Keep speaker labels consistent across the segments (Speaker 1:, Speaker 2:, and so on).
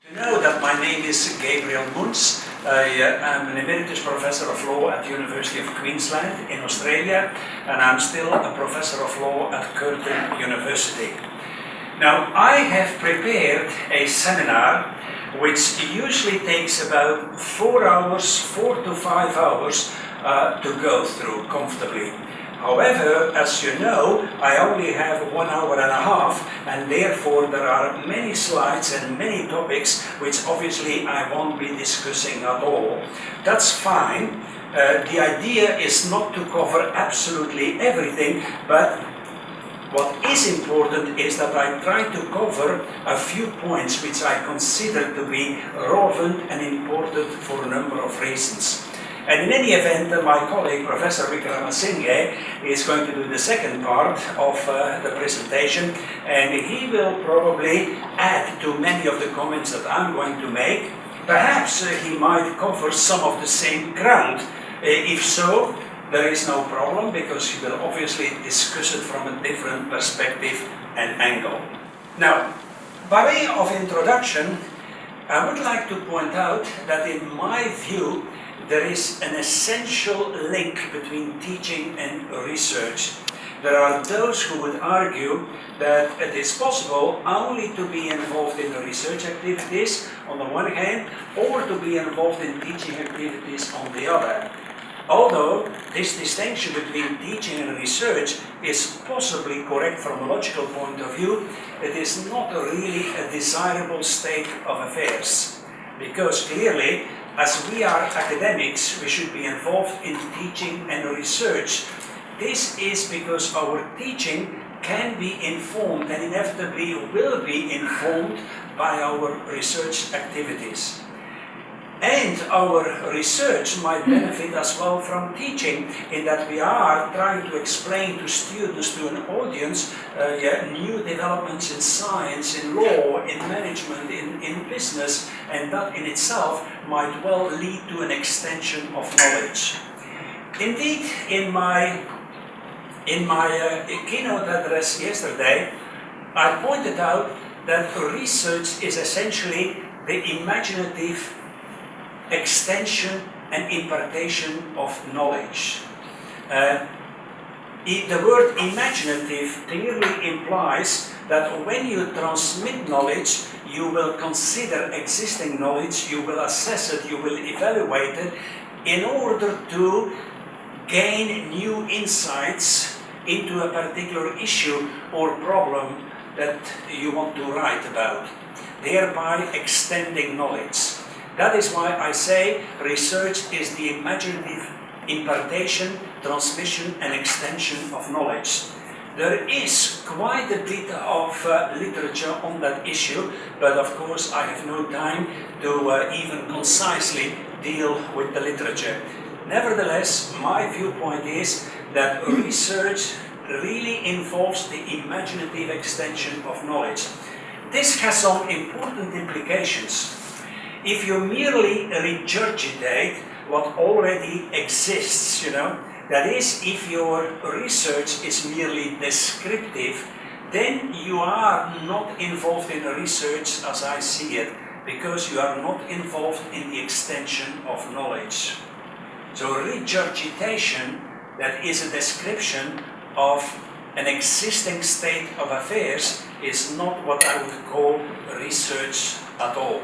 Speaker 1: You know that my name is Gabriel Moens. I'm an Emeritus Professor of Law at the University of Queensland in Australia, and I'm still a Professor of Law at Curtin University. Now, I have prepared a seminar which usually takes about 4 to 5 hours to go through comfortably. However, as you know, I only have 1 hour and a half, and therefore there are many slides and many topics which obviously I won't be discussing at all. That's fine. The idea is not to cover absolutely everything, but what is important is that I try to cover a few points which I consider to be relevant and important for a number of reasons. And in any event, my colleague, Professor Vikramasinghe, is going to do the second part of the presentation, and he will probably add to many of the comments that I'm going to make. Perhaps he might cover some of the same ground. If so, there is no problem, because he will obviously discuss it from a different perspective and angle. Now, by way of introduction, I would like to point out that in my view, there is an essential link between teaching and research. There are those who would argue that it is possible only to be involved in the research activities on the one hand, or to be involved in teaching activities on the other. Although this distinction between teaching and research is possibly correct from a logical point of view, it is not really a desirable state of affairs. Because clearly, as we are academics, we should be involved in teaching and research. This is because our teaching can be informed and inevitably will be informed by our research activities. And our research might benefit as well from teaching, in that we are trying to explain to students, to an audience, new developments in science, in law, in management, in business, and that in itself might well lead to an extension of knowledge. Indeed, in my keynote address yesterday, I pointed out that research is essentially the imaginative extension and impartation of knowledge. The word imaginative clearly implies that when you transmit knowledge, you will consider existing knowledge, you will assess it, you will evaluate it in order to gain new insights into a particular issue or problem that you want to write about, thereby extending knowledge. That is why I say research is the imaginative impartation, transmission and extension of knowledge. There is quite a bit of literature on that issue, but of course I have no time to even concisely deal with the literature. Nevertheless, my viewpoint is that research really involves the imaginative extension of knowledge. This has some important implications. If you merely regurgitate what already exists, that is, if your research is merely descriptive, then you are not involved in the research as I see it, because you are not involved in the extension of knowledge. So regurgitation, that is a description of an existing state of affairs, is not what I would call research at all.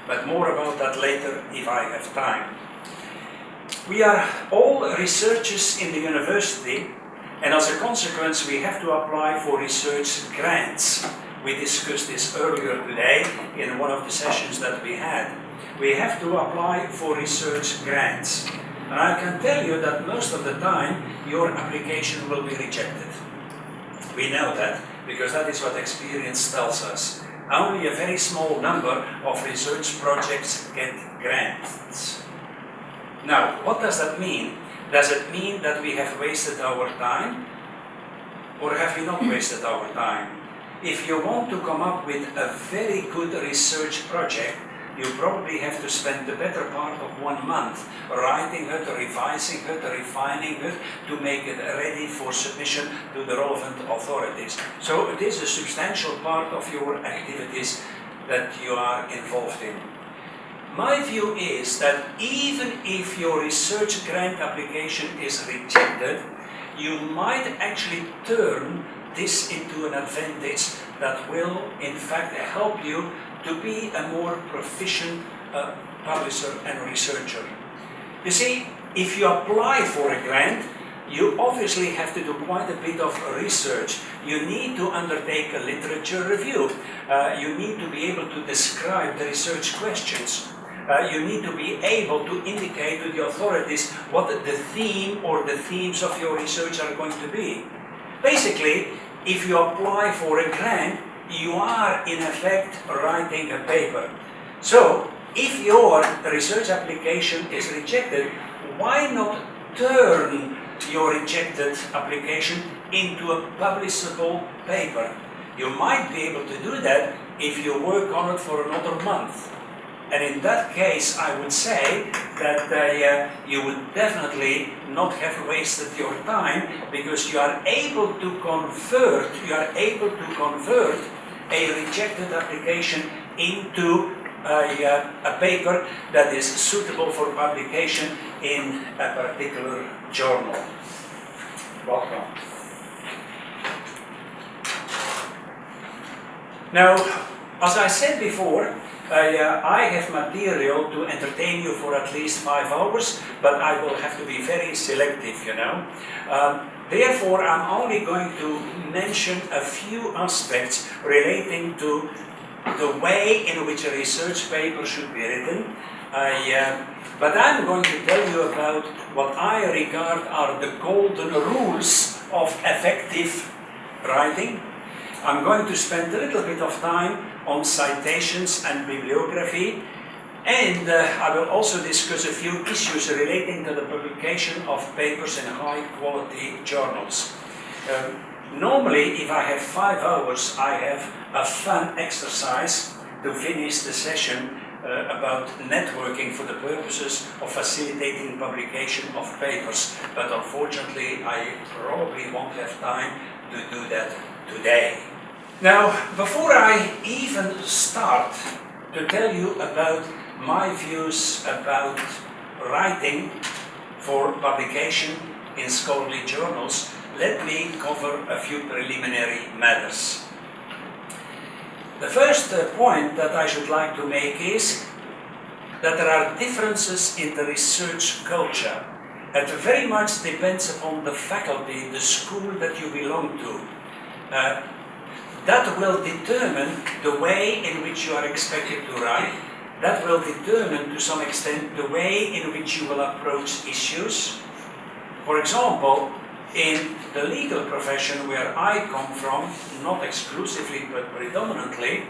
Speaker 1: But more about that later if I have time. We are all researchers in the university, and as a consequence we have to apply for research grants. We discussed this earlier today in one of the sessions that we had. We have to apply for research grants. And I can tell you that most of the time your application will be rejected. We know that because that is what experience tells us. Only a very small number of research projects get grants. Now, what does that mean? Does it mean that we have wasted our time? Or have we not wasted our time? If you want to come up with a very good research project, you probably have to spend the better part of 1 month writing it, revising it, refining it, to make it ready for submission to the relevant authorities. So it is a substantial part of your activities that you are involved in. My view is that even if your research grant application is rejected, you might actually turn this into an advantage that will in fact help you to be a more proficient publisher and researcher. You see, if you apply for a grant, you obviously have to do quite a bit of research. You need to undertake a literature review. You need to be able to describe the research questions. You need to be able to indicate to the authorities what the theme or the themes of your research are going to be. Basically, if you apply for a grant, you are in effect writing a paper. So, if your research application is rejected, why not turn your rejected application into a publishable paper? You might be able to do that if you work on it for another month. And in that case, I would say that you would definitely not have wasted your time, because you are able to convert a rejected application into a paper that is suitable for publication in a particular journal. Welcome. Now, as I said before, I have material to entertain you for at least 5 hours, but I will have to be very selective, you know. Therefore, I'm only going to mention a few aspects relating to the way in which a research paper should be written. But I'm going to tell you about what I regard are the golden rules of effective writing. I'm going to spend a little bit of time on citations and bibliography, and I will also discuss a few issues relating to the publication of papers in high-quality journals. Normally, if I have 5 hours, I have a fun exercise to finish the session about networking for the purposes of facilitating publication of papers, but unfortunately, I probably won't have time to do that today. Now, before I even start to tell you about my views about writing for publication in scholarly journals, let me cover a few preliminary matters. The first point that I should like to make is that there are differences in the research culture. It very much depends upon the faculty, the school that you belong to. That will determine the way in which you are expected to write. That will determine to some extent the way in which you will approach issues. For example, in the legal profession where I come from, not exclusively but predominantly,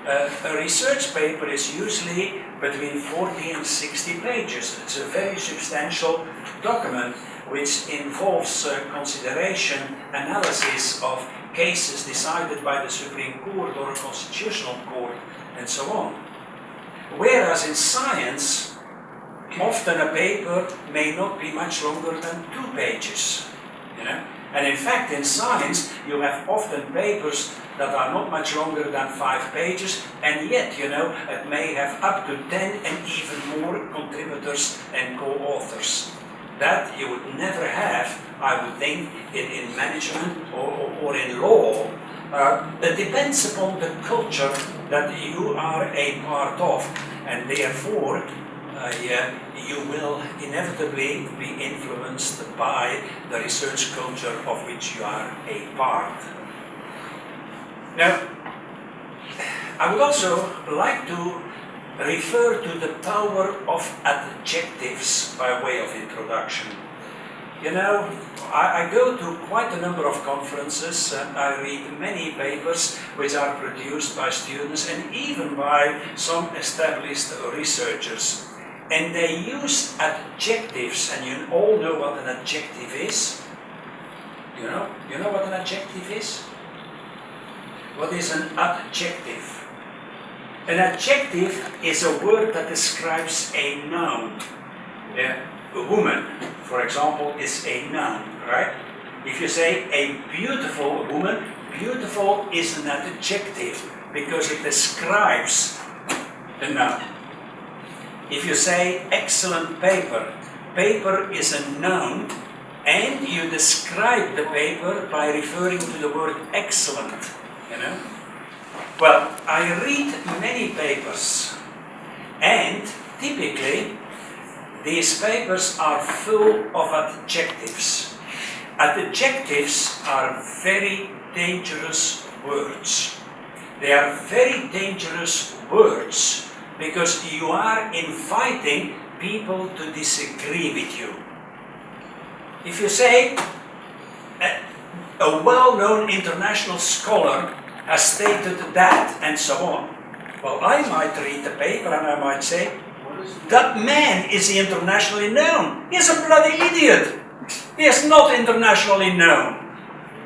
Speaker 1: a research paper is usually between 40 and 60 pages. It's a very substantial document which involves consideration, analysis of cases decided by the Supreme Court or a constitutional court, and so on. Whereas in science, often a paper may not be much longer than 2 pages. You know? And in fact, in science, you have often papers that are not much longer than 5 pages, and yet, you know, it may have up to 10 and even more contributors and co-authors. That you would never have, I would think, in management or in law. It depends upon the culture that you are a part of, and therefore you will inevitably be influenced by the research culture of which you are a part. Now, I would also like to refer to the Tower of Adjectives by way of introduction. You know, I go to quite a number of conferences and I read many papers which are produced by students and even by some established researchers. And they use adjectives, and you all know what an adjective is. You know what an adjective is? What is an adjective? An adjective is a word that describes a noun. A woman, for example, is a noun, right? If you say a beautiful woman, beautiful is an adjective. because it describes the noun. If you say excellent paper, paper is a noun, and you describe the paper by referring to the word excellent, you know. Well, I read many papers, and typically these papers are full of adjectives. Adjectives are very dangerous words. They are very dangerous words because you are inviting people to disagree with you. If you say, a well-known international scholar has stated that, and so on, well, I might read the paper and I might say, that man is internationally known. He is a bloody idiot. He is not internationally known.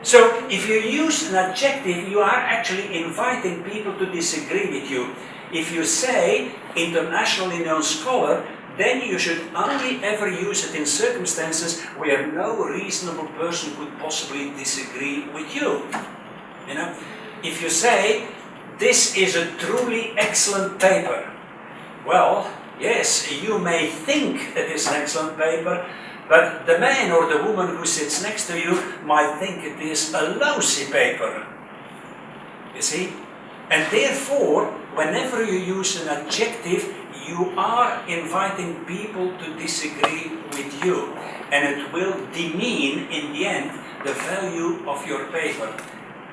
Speaker 1: So, if you use an adjective, you are actually inviting people to disagree with you. If you say, internationally known scholar, then you should only ever use it in circumstances where no reasonable person could possibly disagree with you. You know, if you say, this is a truly excellent paper, well, yes, you may think it is an excellent paper, but the man or the woman who sits next to you might think it is a lousy paper. You see? And therefore, whenever you use an adjective, you are inviting people to disagree with you, and it will demean, in the end, the value of your paper.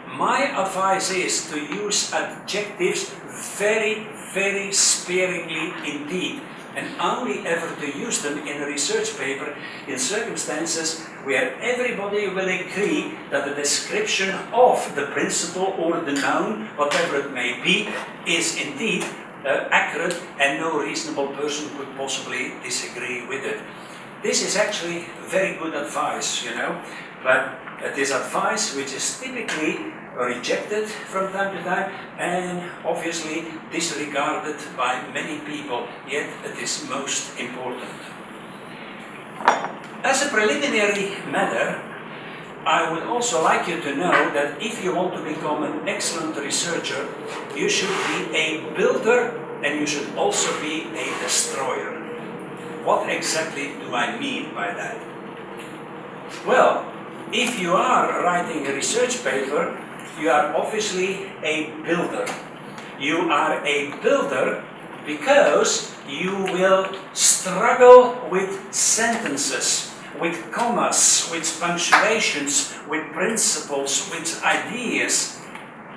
Speaker 1: My advice is to use adjectives very, very sparingly indeed, and only ever to use them in a research paper in circumstances where everybody will agree that the description of the principle or the noun, whatever it may be, is indeed accurate and no reasonable person could possibly disagree with it. This is actually very good advice, you know, but it is advice which is typically rejected from time to time and obviously disregarded by many people, yet it is most important. As a preliminary matter, I would also like you to know that if you want to become an excellent researcher, you should be a builder and you should also be a destroyer. What exactly do I mean by that? Well, if you are writing a research paper, you are obviously a builder. You are a builder because you will struggle with sentences, with commas, with punctuations, with principles, with ideas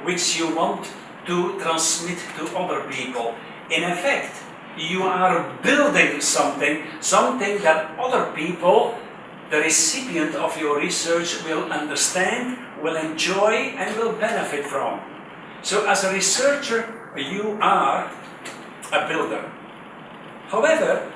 Speaker 1: which you want to transmit to other people. In effect, you are building something that other people, the recipient of your research, will understand, will enjoy, and will benefit from. So as a researcher, you are a builder. However,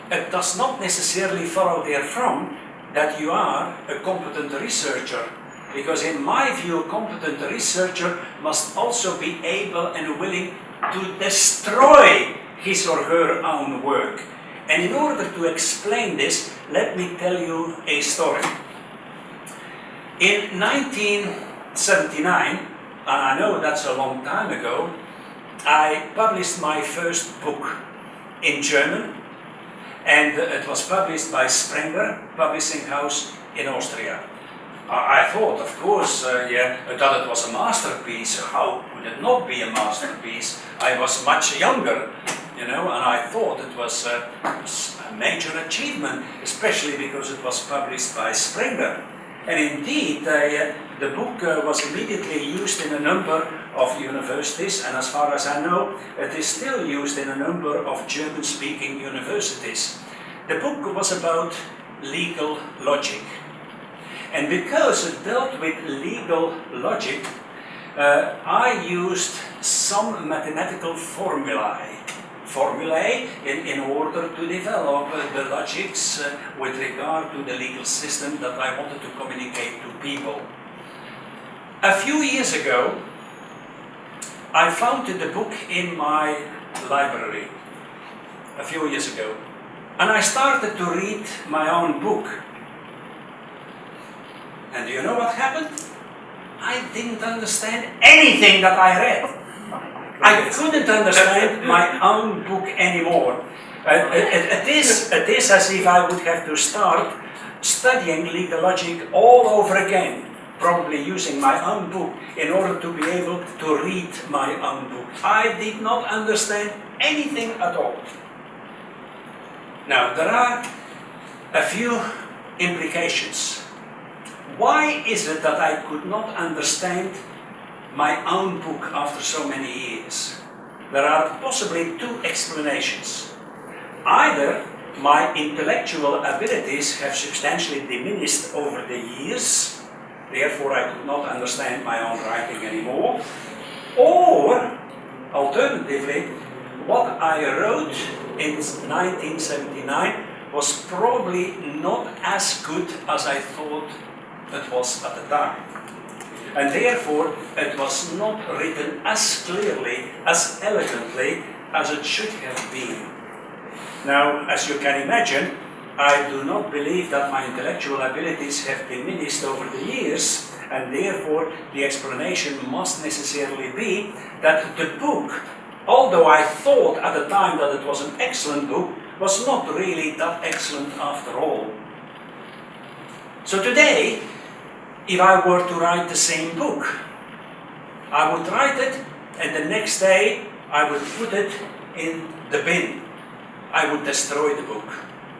Speaker 1: it does not necessarily follow therefrom that you are a competent researcher, because in my view, a competent researcher must also be able and willing to destroy his or her own work. And in order to explain this, let me tell you a story. In 1979, and I know that's a long time ago, I published my first book in German, and it was published by Sprenger Publishing House in Austria. I thought, of course, that it was a masterpiece. How could it not be a masterpiece? I was much younger, you know, and I thought it was a major achievement, especially because it was published by Sprenger. And indeed, the book was immediately used in a number of universities, and as far as I know, it is still used in a number of German-speaking universities. The book was about legal logic. And because it dealt with legal logic, I used some mathematical formulae in order to develop the logics with regard to the legal system that I wanted to communicate to people. A few years ago, I found the book in my library, a few years ago, and I started to read my own book. And do you know what happened? I didn't understand anything that I read. I couldn't understand my own book anymore. It is as if I would have to start studying legal logic all over again, probably using my own book in order to be able to read my own book. I did not understand anything at all. Now, there are a few implications. Why is it that I could not understand my own book after so many years? There are possibly two explanations. Either my intellectual abilities have substantially diminished over the years, therefore I could not understand my own writing anymore, or alternatively, what I wrote in 1979 was probably not as good as I thought it was at the time. And therefore, it was not written as clearly, as elegantly as it should have been. Now, as you can imagine, I do not believe that my intellectual abilities have diminished over the years, and therefore the explanation must necessarily be that the book, although I thought at the time that it was an excellent book, was not really that excellent after all. So today, if I were to write the same book, I would write it, and the next day I would put it in the bin. I would destroy the book.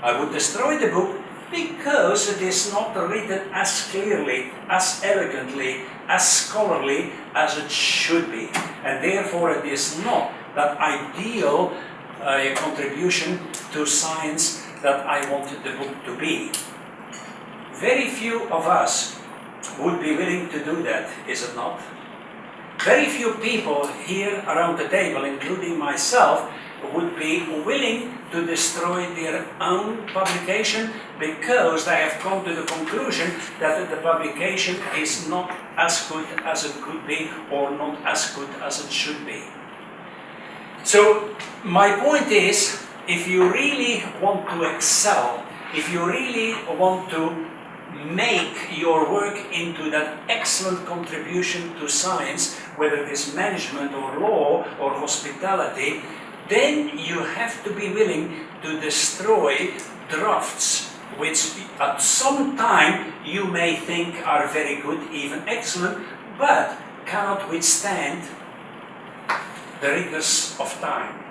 Speaker 1: I would destroy the book because it is not written as clearly, as elegantly, as scholarly as it should be. And therefore it is not that ideal contribution to science that I wanted the book to be. Very few of us would be willing to do that, is it not? Very few people here around the table, including myself, would be willing to destroy their own publication because they have come to the conclusion that the publication is not as good as it could be or not as good as it should be. So my point is, if you really want to excel, if you really want to make your work into that excellent contribution to science, whether it is management or law or hospitality, then you have to be willing to destroy drafts which at some time you may think are very good, even excellent, but cannot withstand the rigors of time.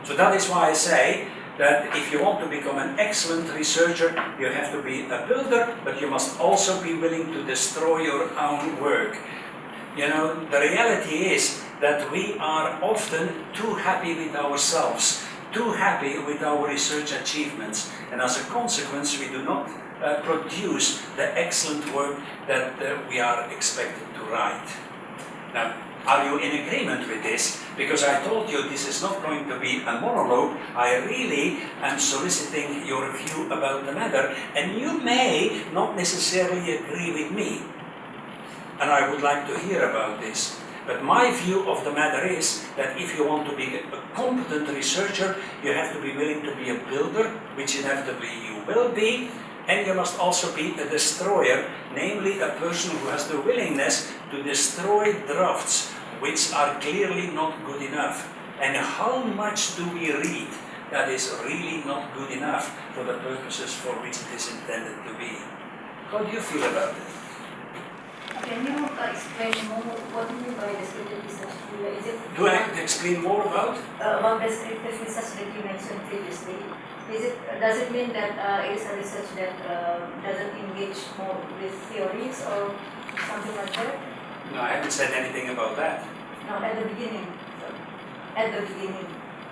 Speaker 1: So that is why I say that if you want to become an excellent researcher, you have to be a builder, but you must also be willing to destroy your own work. You know, the reality is that we are often too happy with ourselves, too happy with our research achievements, and as a consequence we do not produce the excellent work that we are expected to write. Now, are you in agreement with this? Because I told you this is not going to be a monologue. I really am soliciting your view about the matter, and you may not necessarily agree with me. And I would like to hear about this. But my view of the matter is that if you want to be a competent researcher, you have to be willing to be a builder, which inevitably you will be, and you must also be a destroyer, namely a person who has the willingness to destroy drafts which are clearly not good enough. And how much do we read that is really not good enough for the purposes for which it is intended to be? How do you feel about it?
Speaker 2: Can you explain more what you mean by descriptive research?
Speaker 1: Do I explain more about?
Speaker 2: Descriptive research that you mentioned previously. Does it mean that it is a research that doesn't engage more with theories or something like that?
Speaker 1: No, I haven't said anything about that.
Speaker 2: No, at the beginning. At the beginning.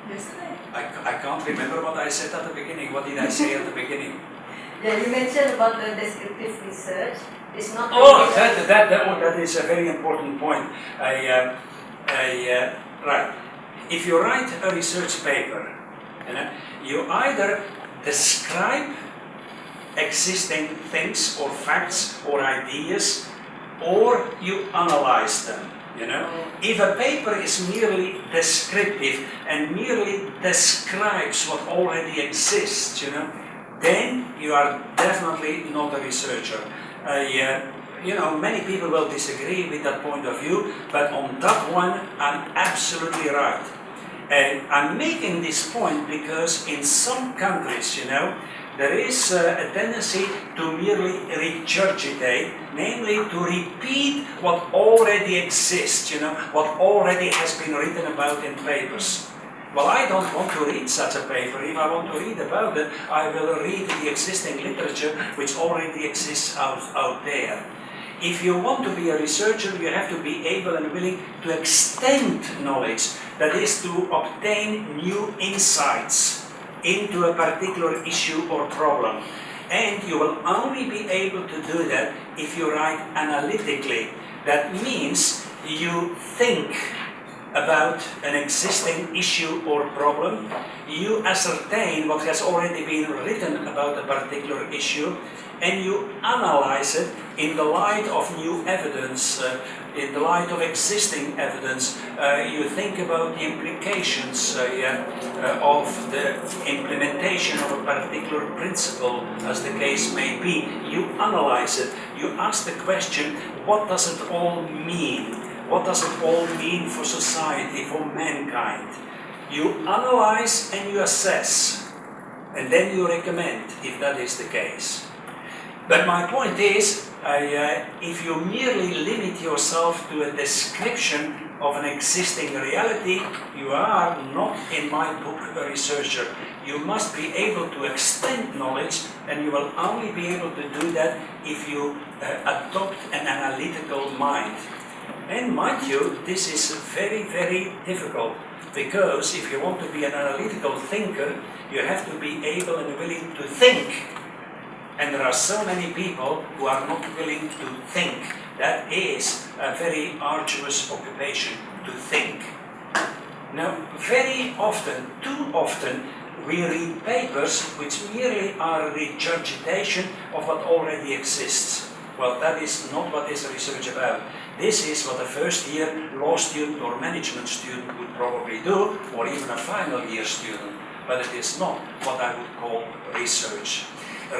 Speaker 2: Yesterday.
Speaker 1: I can't remember what I said at the beginning. What did I say at the beginning?
Speaker 2: Yeah, you mentioned about the descriptive research. It's not.
Speaker 1: That is a very important point. Right. If you write a research paper, you either describe existing things or facts or ideas, or you analyze them. If a paper is merely descriptive and merely describes what already exists, then you are definitely not a researcher. you know, many people will disagree with that point of view, but on that one, I'm absolutely right. And I'm making this point because in some countries, you know, there is a tendency to merely regurgitate, namely to repeat what already exists, you know, what already has been written about in papers. Well, I don't want to read such a paper. If I want to read about it, I will read the existing literature which already exists out there. If you want to be a researcher, you have to be able and willing to extend knowledge, that is to obtain new insights into a particular issue or problem. And you will only be able to do that if you write analytically. That means you think about an existing issue or problem, you ascertain what has already been written about a particular issue, and you analyze it in the light of new evidence, in the light of existing evidence. You think about the implications of the implementation of a particular principle, as the case may be. You analyze it, you ask the question, what does it all mean? What does it all mean for society, for mankind? You analyze and you assess, and then you recommend if that is the case. But my point is, if you merely limit yourself to a description of an existing reality, you are not, in my book, a researcher. You must be able to extend knowledge, and you will only be able to do that if you adopt an analytical mind. And mind you, this is very, very difficult, because if you want to be an analytical thinker, you have to be able and willing to think. And there are so many people who are not willing to think. That is a very arduous occupation, to think. Now, very often, too often, we read papers which merely are a regurgitation of what already exists. Well, that is not what this research about. This is what a first-year law student or management student would probably do, or even a final year student, but it is not what I would call research.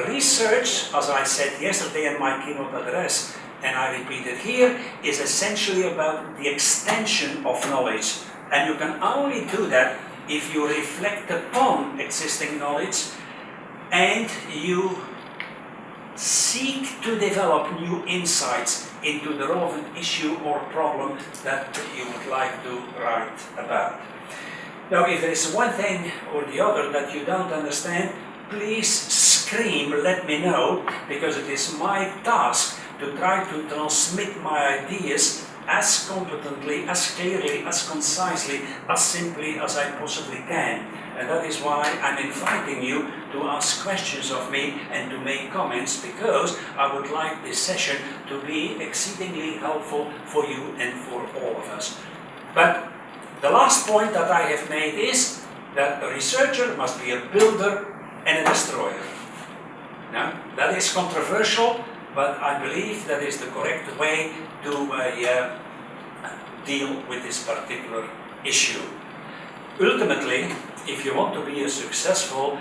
Speaker 1: Research, as I said yesterday in my keynote address, and I repeat it here, is essentially about the extension of knowledge. And you can only do that if you reflect upon existing knowledge and you seek to develop new insights into the relevant issue or problem that you would like to write about. Now, if there is one thing or the other that you don't understand, please scream, let me know, because it is my task to try to transmit my ideas as competently, as clearly, as concisely, as simply as I possibly can. And that is why I'm inviting you to ask questions of me and to make comments, because I would like this session to be exceedingly helpful for you and for all of us. But the last point that I have made is that a researcher must be a builder and a destroyer. Now, that is controversial, but I believe that is the correct way to deal with this particular issue. Ultimately, if you want to be a successful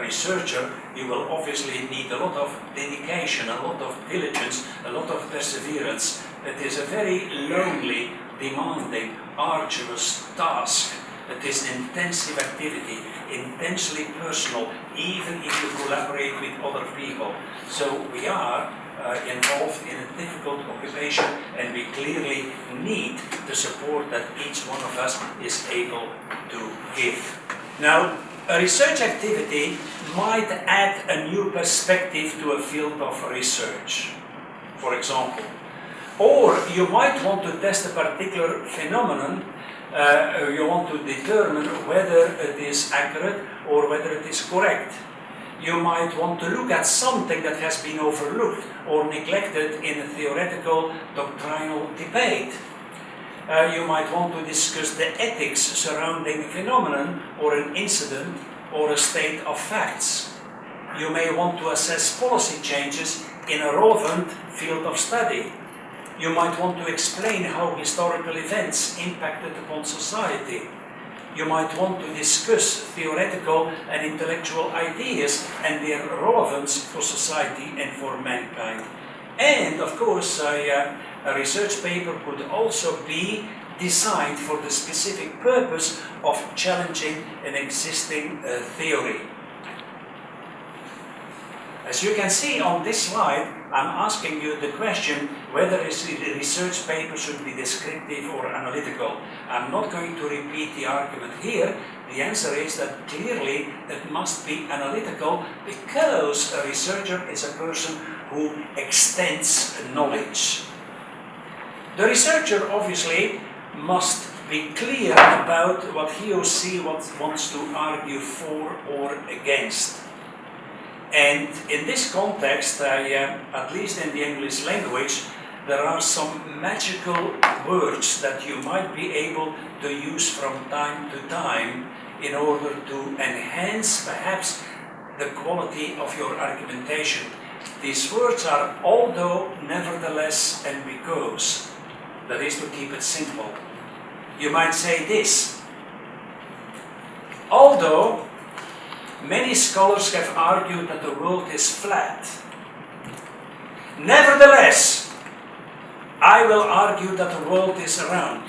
Speaker 1: researcher, you will obviously need a lot of dedication, a lot of diligence, a lot of perseverance. It is a very lonely, demanding, arduous task. It is an intensive activity, intensely personal, even if you collaborate with other people. So we are involved in a difficult occupation, and we clearly need the support that each one of us is able to give. Now, a research activity might add a new perspective to a field of research, for example. Or you might want to test a particular phenomenon. You want to determine whether it is accurate or whether it is correct. You might want to look at something that has been overlooked or neglected in a theoretical doctrinal debate. You might want to discuss the ethics surrounding a phenomenon or an incident or a state of facts. You may want to assess policy changes in a relevant field of study. You might want to explain how historical events impacted upon society. You might want to discuss theoretical and intellectual ideas and their relevance for society and for mankind. And of course, a research paper could also be designed for the specific purpose of challenging an existing theory. As you can see on this slide, I'm asking you the question whether a research paper should be descriptive or analytical. I'm not going to repeat the argument here. The answer is that clearly it must be analytical, because a researcher is a person who extends knowledge. The researcher obviously must be clear about what he or she wants to argue for or against. And in this context, at least in the English language, there are some magical words that you might be able to use from time to time in order to enhance perhaps the quality of your argumentation. These words are although, nevertheless, and because. That is to keep it simple. You might say this: although many scholars have argued that the world is flat, nevertheless, I will argue that the world is round.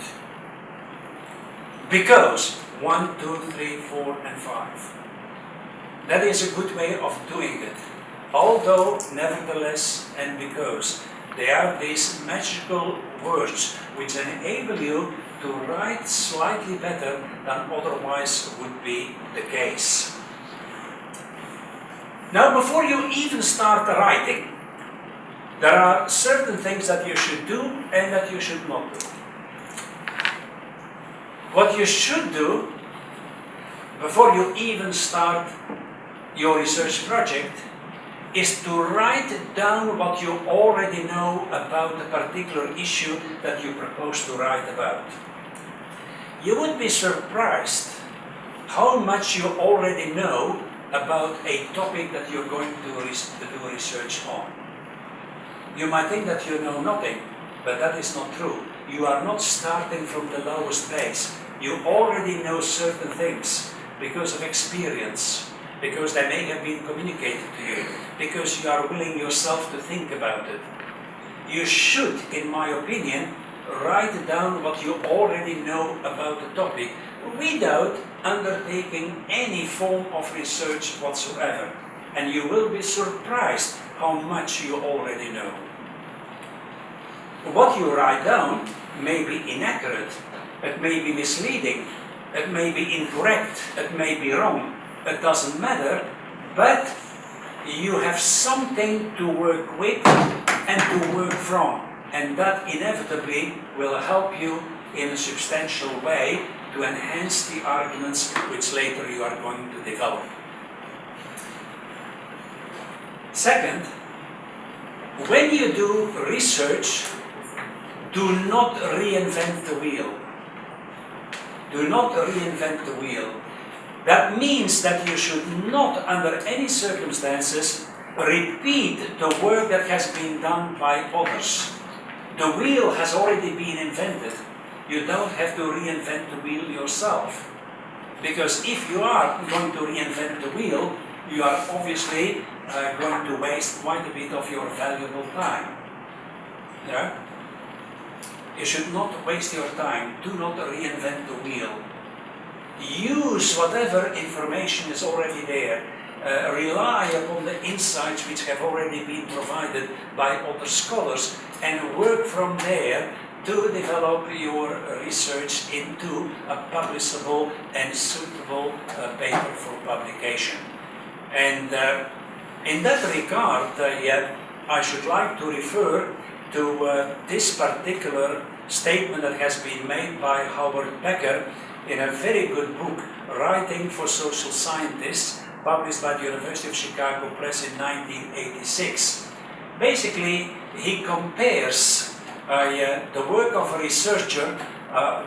Speaker 1: Because 1, 2, 3, 4, and 5. That is a good way of doing it. Although, nevertheless, and because. They are these magical words which enable you to write slightly better than otherwise would be the case. Now, before you even start writing, there are certain things that you should do and that you should not do. What you should do before you even start your research project is to write down what you already know about the particular issue that you propose to write about. You would be surprised how much you already know about a topic that you're going to do research on. You might think that you know nothing, but that is not true. You are not starting from the lowest base. You already know certain things because of experience, because they may have been communicated to you, because you are willing yourself to think about it. You should, in my opinion, write down what you already know about the topic without undertaking any form of research whatsoever. And you will be surprised how much you already know. What you write down may be inaccurate, it may be misleading, it may be incorrect, it may be wrong. It doesn't matter, but you have something to work with and to work from, and that inevitably will help you in a substantial way to enhance the arguments which later you are going to develop. Second, when you do research, do not reinvent the wheel. Do not reinvent the wheel. That means that you should not, under any circumstances, repeat the work that has been done by others. The wheel has already been invented. You don't have to reinvent the wheel yourself. Because if you are going to reinvent the wheel, you are obviously going to waste quite a bit of your valuable time. Yeah? You should not waste your time. Do not reinvent the wheel. Use whatever information is already there. Rely upon the insights which have already been provided by other scholars and work from there to develop your research into a publishable and suitable paper for publication. And in that regard, I should like to refer to this particular statement that has been made by Howard Becker in a very good book, Writing for Social Scientists, published by the University of Chicago Press in 1986. Basically, he compares the work of a researcher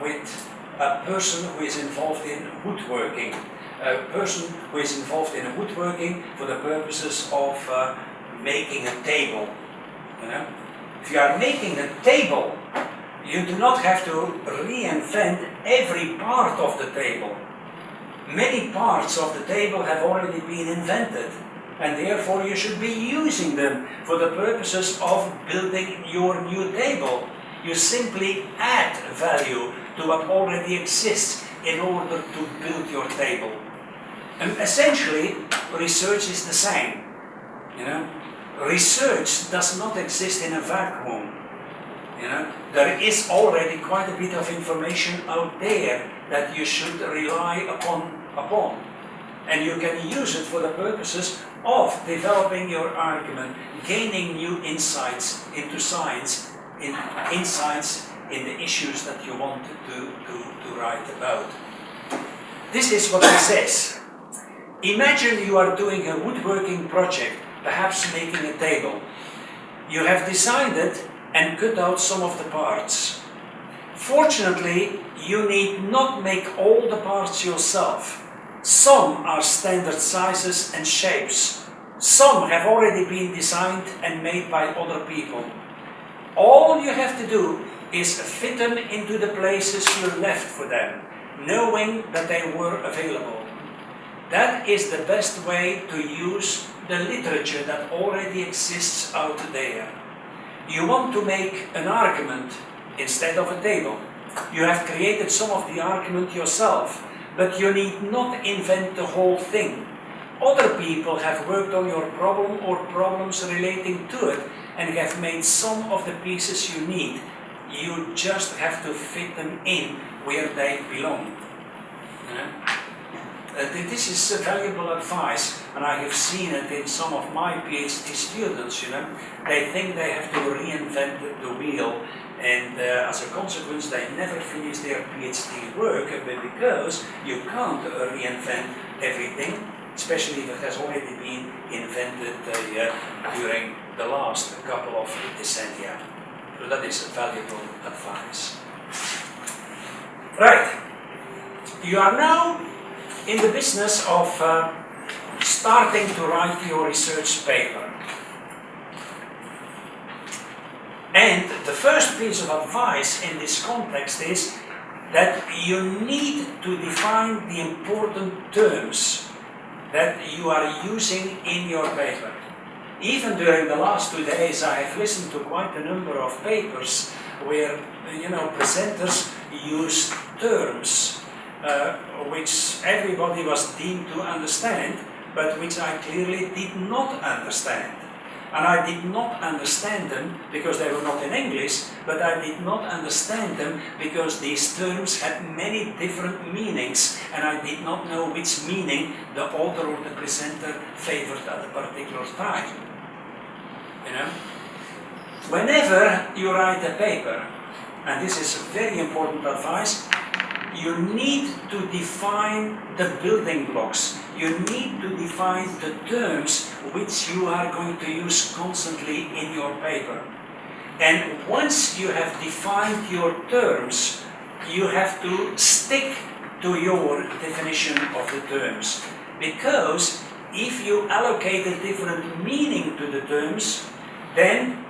Speaker 1: with a person who is involved in woodworking. A person who is involved in woodworking for the purposes of making a table. You know? If you are making a table, you do not have to reinvent every part of the table. Many parts of the table have already been invented. and therefore you should be using them for the purposes of building your new table. You simply add value to what already exists in order to build your table. And essentially, research is the same. You know, research does not exist in a vacuum. You know, there is already quite a bit of information out there that you should rely upon. And you can use it for the purposes of developing your argument, gaining new insights into science, insights in the issues that you want to write about. This is what it says. Imagine you are doing a woodworking project, perhaps making a table. You have designed it and cut out some of the parts. Fortunately, you need not make all the parts yourself. Some are standard sizes and shapes. Some have already been designed and made by other people. All you have to do is fit them into the places you left for them, knowing that they were available. That is the best way to use the literature that already exists out there. You want to make an argument instead of a table. You have created some of the argument yourself, but you need not invent the whole thing. Other people have worked on your problem or problems relating to it and have made some of the pieces you need. You just have to fit them in where they belong. This is valuable advice, and I have seen it in some of my PhD students. You know, they think they have to reinvent the wheel, and as a consequence, they never finish their PhD work because you can't reinvent everything, especially if it has already been invented during the last couple of decennia. So that is valuable advice. Right, you are now in the business of starting to write your research paper. And the first piece of advice in this context is that you need to define the important terms that you are using in your paper. Even during the last 2 days, I have listened to quite a number of papers where, presenters use terms which everybody was deemed to understand, but which I clearly did not understand. And I did not understand them because they were not in English, but I did not understand them because these terms had many different meanings, and I did not know which meaning the author or the presenter favored at a particular time. You know? Whenever you write a paper, and this is very important advice, you need to define the building blocks. You need to define the terms which you are going to use constantly in your paper. And once you have defined your terms, you have to stick to your definition of the terms. Because if you allocate a different meaning to the terms, then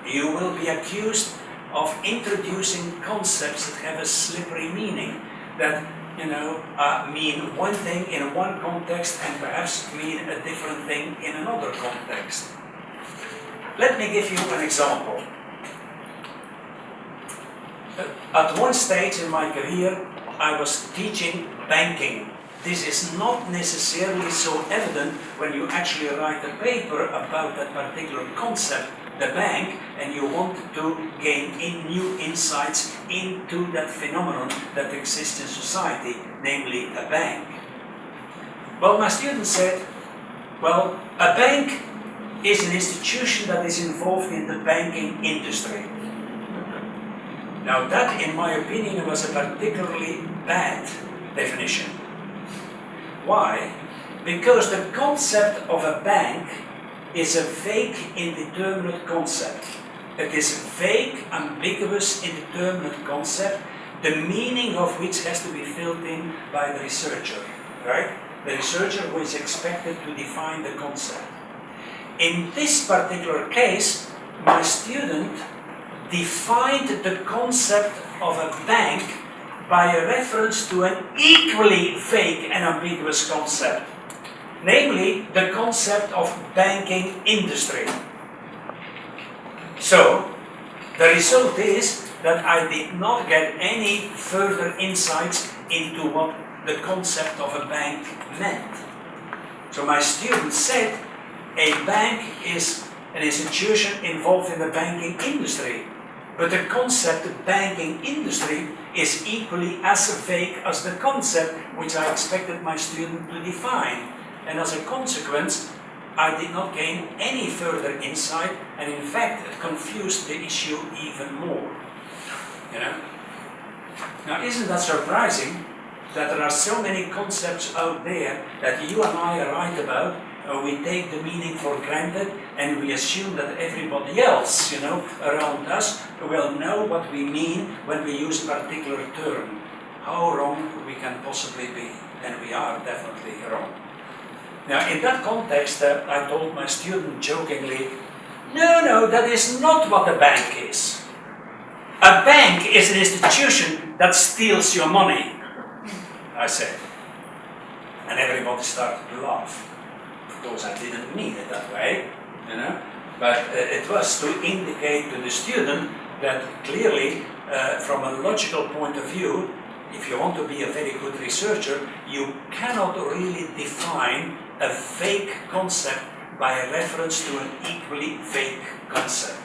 Speaker 1: you will be accused of introducing concepts that have a slippery meaning, that mean one thing in one context and perhaps mean a different thing in another context. Let me give you an example. At one stage in my career, I was teaching banking. This is not necessarily so evident when you actually write a paper about that particular concept, the bank, and you want to gain new insights into that phenomenon that exists in society, namely a bank. Well, my student said, well, a bank is an institution that is involved in the banking industry. Now that, in my opinion, was a particularly bad definition. Why? Because the concept of a bank is a vague, indeterminate concept. It is a vague, ambiguous, indeterminate concept, the meaning of which has to be filled in by the researcher, right? The researcher who is expected to define the concept. In this particular case, my student defined the concept of a bank by a reference to an equally vague and ambiguous concept. namely the concept of banking industry. So, the result is that I did not get any further insights into what the concept of a bank meant. So my students said a bank is an institution involved in the banking industry, but the concept of banking industry is equally as vague as the concept which I expected my student to define. And as a consequence, I did not gain any further insight, and in fact it confused the issue even more. You know? Now, isn't that surprising that there are so many concepts out there that you and I write about? We take the meaning for granted and we assume that everybody else, you know, around us will know what we mean when we use a particular term. How wrong we can possibly be, and we are definitely wrong. Now, in that context, I told my student jokingly, no, that is not what a bank is. A bank is an institution that steals your money, I said. And everybody started to laugh. Of course, I didn't mean it that way, you know, but it was to indicate to the student that clearly, from a logical point of view, if you want to be a very good researcher, you cannot really define a vague concept by a reference to an equally vague concept.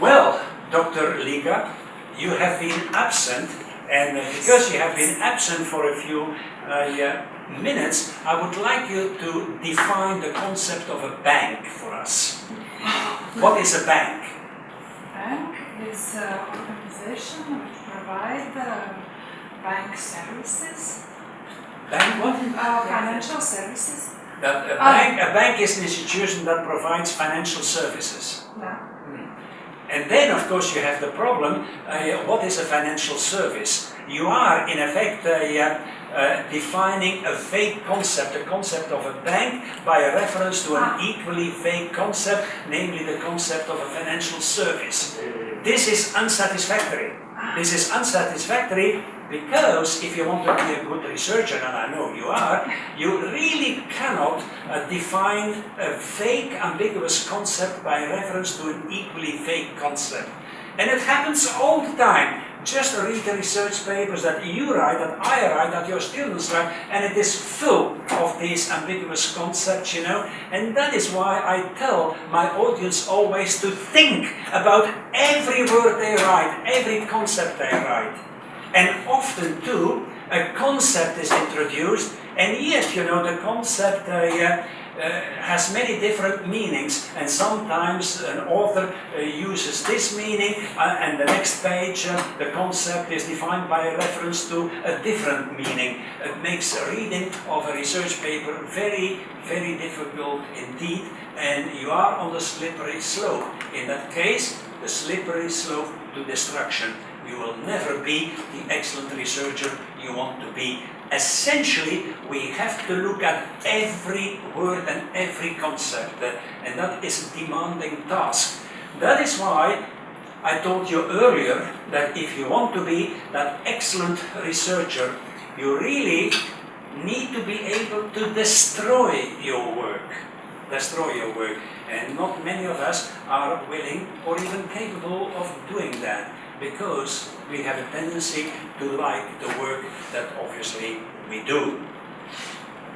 Speaker 1: Well, Dr. Liga, you have been absent, and because you have been absent for a few minutes, I would like you to define the concept of a bank for us. What is a bank?
Speaker 3: Bank is an organization which provides bank services.
Speaker 1: Bank what?
Speaker 3: Financial services.
Speaker 1: A bank is an institution that provides financial services.
Speaker 3: Yeah.
Speaker 1: And then, of course, you have the problem, what is a financial service? You are, in effect, defining a vague concept, the concept of a bank, by a reference to an equally vague concept, namely the concept of a financial service. This is unsatisfactory. This is unsatisfactory because if you want to be a good researcher, and I know you are, you really cannot define a vague, ambiguous concept by reference to an equally vague concept. And it happens all the time. Just read the research papers that you write, that I write, that your students write, and it is full of these ambiguous concepts, you know. And that is why I tell my audience always to think about every word they write, every concept they write. And often too, a concept is introduced, and yet, you know, the concept has many different meanings, and sometimes an author uses this meaning, and the next page the concept is defined by a reference to a different meaning. It makes reading of a research paper very, very difficult indeed, and you are on the slippery slope. In that case, the slippery slope to destruction. You will never be the excellent researcher you want to be. Essentially, we have to look at every word and every concept, and that is a demanding task. That is why I told you earlier that if you want to be that excellent researcher, you really need to be able to destroy your work. Destroy your work. And not many of us are willing or even capable of doing that, because we have a tendency to like the work that obviously we do.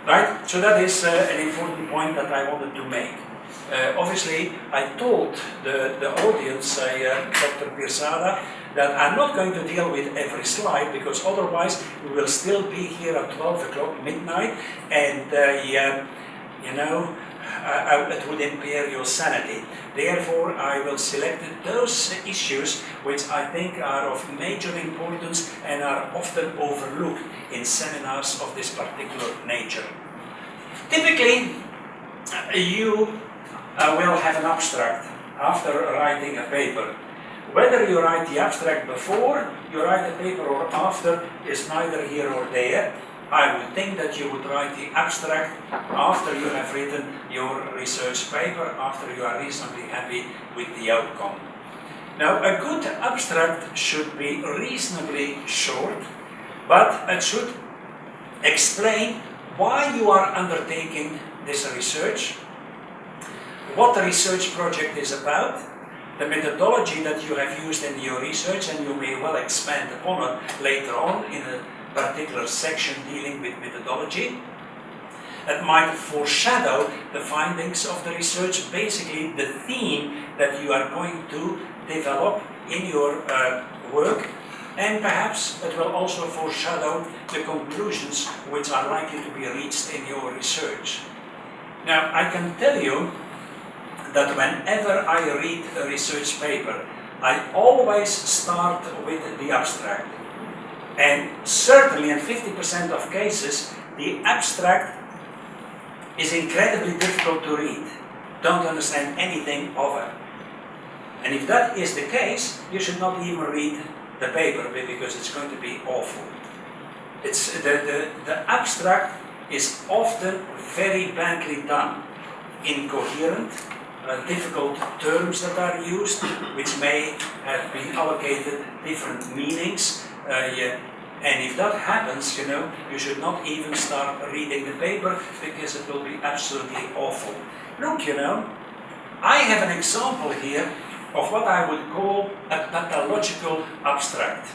Speaker 1: Right? So that is an important point that I wanted to make. Obviously, I told the audience, Dr. Pirsada, that I'm not going to deal with every slide, because otherwise we will still be here at 12 o'clock midnight, and you know, it would impair your sanity. Therefore, I will select those issues which I think are of major importance and are often overlooked in seminars of this particular nature. Typically, you will have an abstract after writing a paper. Whether you write the abstract before you write the paper or after is neither here or there. I would think that you would write the abstract after you have written your research paper, after you are reasonably happy with the outcome. Now, a good abstract should be reasonably short, but it should explain why you are undertaking this research, what the research project is about, the methodology that you have used in your research, and you may well expand upon it later on in a particular section dealing with methodology. That might foreshadow the findings of the research, basically the theme that you are going to develop in your work, and perhaps it will also foreshadow the conclusions which are likely to be reached in your research. Now, I can tell you that whenever I read a research paper, I always start with the abstract. And certainly in 50% of cases, the abstract is incredibly difficult to read. Don't understand anything of it. And if that is the case, you should not even read the paper, because it's going to be awful. It's the abstract is often very badly done, incoherent, difficult terms that are used, which may have been allocated different meanings. And if that happens, you should not even start reading the paper, because it will be absolutely awful. Look, I have an example here of what I would call a pathological abstract.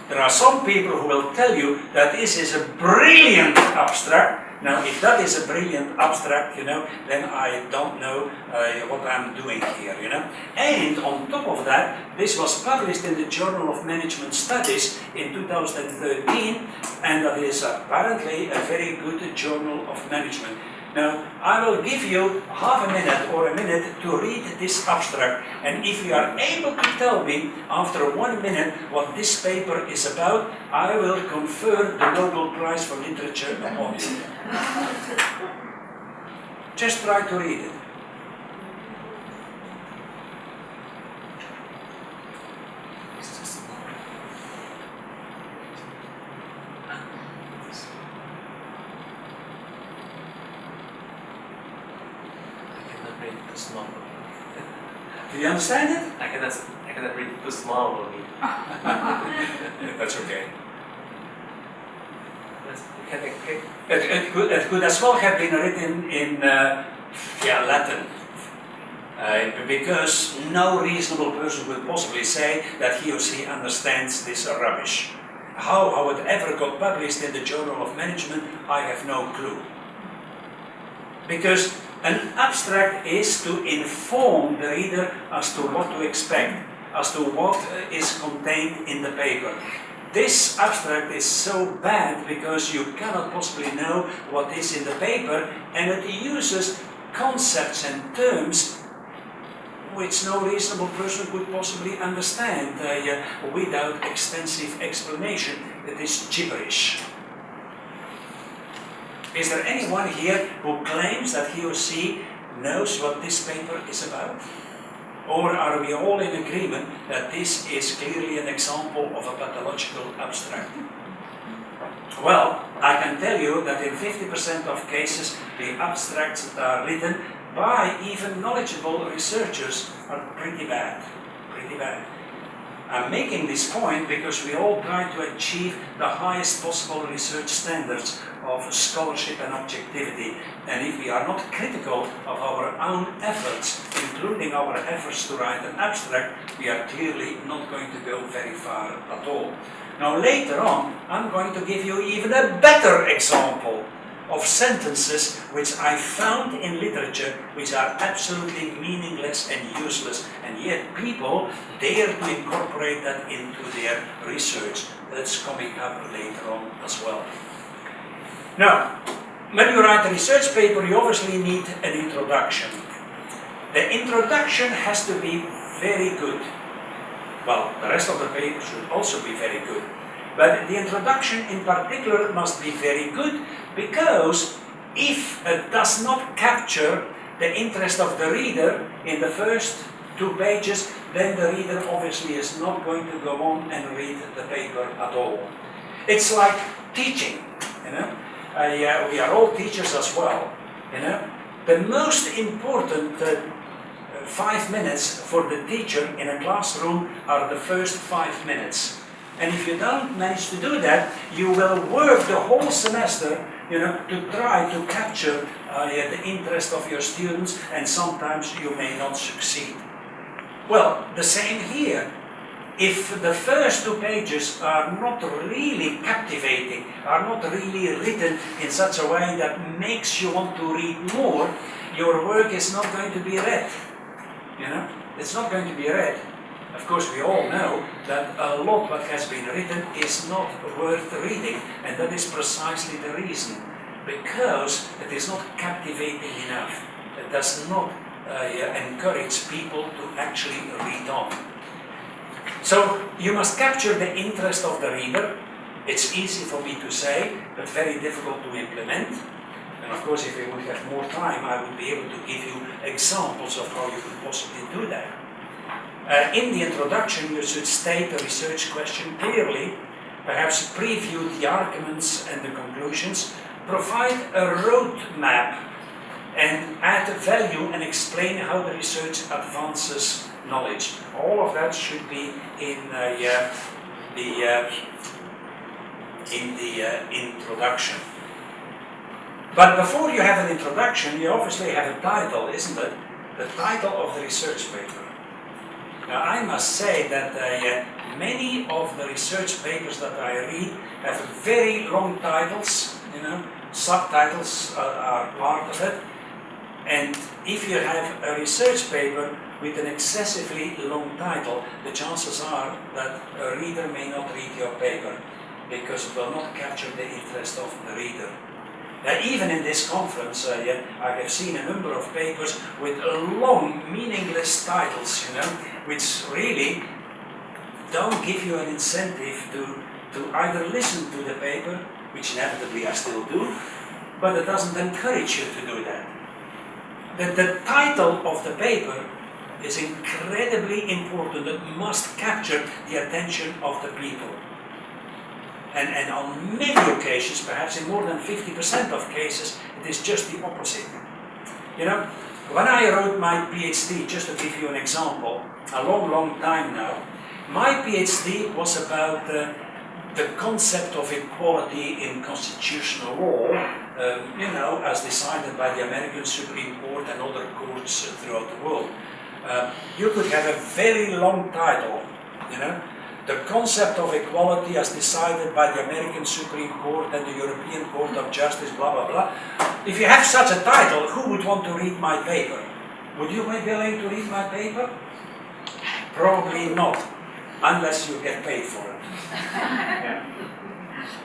Speaker 1: There are some people who will tell you that this is a brilliant abstract. Now, if that is a brilliant abstract, then I don't know what I'm doing here, And on top of that, this was published in the Journal of Management Studies in 2013, and that is apparently a very good journal of management. Now, I will give you half a minute or a minute to read this abstract, and if you are able to tell me after 1 minute what this paper is about, I will confer the Nobel Prize for Literature upon you. Just try to read it. Do you understand it?
Speaker 4: I cannot read too small for me.
Speaker 1: That's okay. It could as well have been written in Latin. Because no reasonable person would possibly say that he or she understands this rubbish. How it ever got published in the Journal of Management, I have no clue. Because an abstract is to inform the reader as to what to expect, as to what is contained in the paper. This abstract is so bad because you cannot possibly know what is in the paper, and it uses concepts and terms which no reasonable person could possibly understand without extensive explanation. It is gibberish. Is there anyone here who claims that he or she knows what this paper is about? Or are we all in agreement that this is clearly an example of a pathological abstract? Well, I can tell you that in 50% of cases, the abstracts that are written by even knowledgeable researchers are pretty bad. Pretty bad. I'm making this point because we all try to achieve the highest possible research standards of scholarship and objectivity. And if we are not critical of our own efforts, including our efforts to write an abstract, we are clearly not going to go very far at all. Now later on, I'm going to give you even a better example of sentences which I found in literature which are absolutely meaningless and useless, and yet people dare to incorporate that into their research. That's coming up later on as well. Now, when you write a research paper, you obviously need an introduction. The introduction has to be very good. Well, the rest of the paper should also be very good. But the introduction in particular must be very good, because if it does not capture the interest of the reader in the first 2 pages, then the reader obviously is not going to go on and read the paper at all. It's like teaching, we are all teachers as well, The most important 5 minutes for the teacher in a classroom are the first 5 minutes. And if you don't manage to do that, you will work the whole semester, to try to capture the interest of your students, and sometimes you may not succeed. Well, the same here. If the first 2 pages are not really captivating, are not really written in such a way that makes you want to read more, your work is not going to be read. It's not going to be read. Of course, we all know that a lot what has been written is not worth reading, and that is precisely the reason. Because it is not captivating enough. It does not encourage people to actually read on. So you must capture the interest of the reader. It's easy for me to say, but very difficult to implement. And of course, if we would have more time, I would be able to give you examples of how you could possibly do that. In the introduction, you should state the research question clearly, perhaps preview the arguments and the conclusions, provide a roadmap, and add value and explain how the research advances knowledge. All of that should be in the introduction. But before you have an introduction, you obviously have a title, isn't it? The title of the research paper. Now, I must say that many of the research papers that I read have very long titles, subtitles are part of it. And if you have a research paper with an excessively long title, the chances are that a reader may not read your paper because it will not capture the interest of the reader. Now, even in this conference, I have seen a number of papers with long, meaningless titles, which really don't give you an incentive to either listen to the paper, which inevitably I still do, but it doesn't encourage you to do that. The title of the paper is incredibly important. It must capture the attention of the people. And on many occasions, perhaps in more than 50% of cases, it is just the opposite. When I wrote my PhD, just to give you an example, a long time now, my PhD was about the concept of equality in constitutional law, as decided by the American Supreme Court and other courts throughout the world. You could have a very long title, the concept of equality as decided by the American Supreme Court and the European Court of Justice, blah, blah, blah. If you have such a title, who would want to read my paper? Would you be willing to read my paper? Probably not, unless you get paid for it.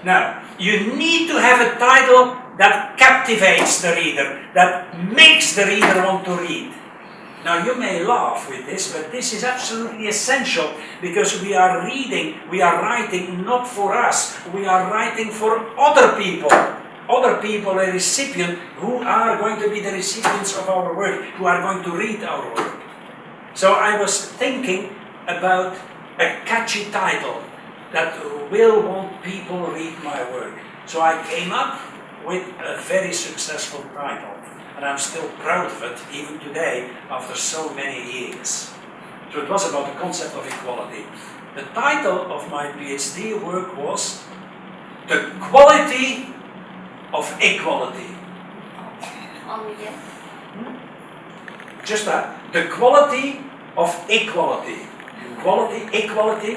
Speaker 1: Now, you need to have a title that captivates the reader, that makes the reader want to read. Now, you may laugh with this, but this is absolutely essential because we are writing not for us, we are writing for other people. Other people, a recipient, who are going to be the recipients of our work, who are going to read our work. So I was thinking about a catchy title that will want people read my work. So I came up with a very successful title. And I'm still proud of it, even today, after so many years. So it was about the concept of equality. The title of my PhD work was The Quality of Equality.
Speaker 2: Only yes?
Speaker 1: Just that. The Quality of Equality. Quality, equality.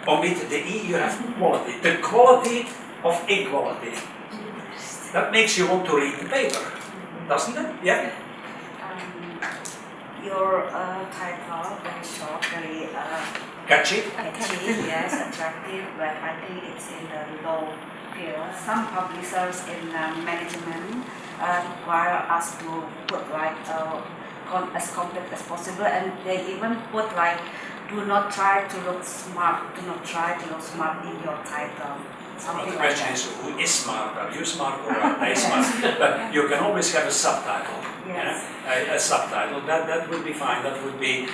Speaker 1: Omit the E, you have quality. The Quality of Equality. That makes you want to read the paper, doesn't it? Yeah?
Speaker 5: Your title, very short, very
Speaker 1: Catchy?
Speaker 5: catchy, yes, attractive, but I think it's in the low field. Some publishers in management require us to put as complete as possible, and they even put do not try to look smart, in your title.
Speaker 1: Well, the question is, who is smart? Are you smart or are they smart? But you can always have a subtitle.
Speaker 5: Yes.
Speaker 1: a subtitle. That would be fine. That would be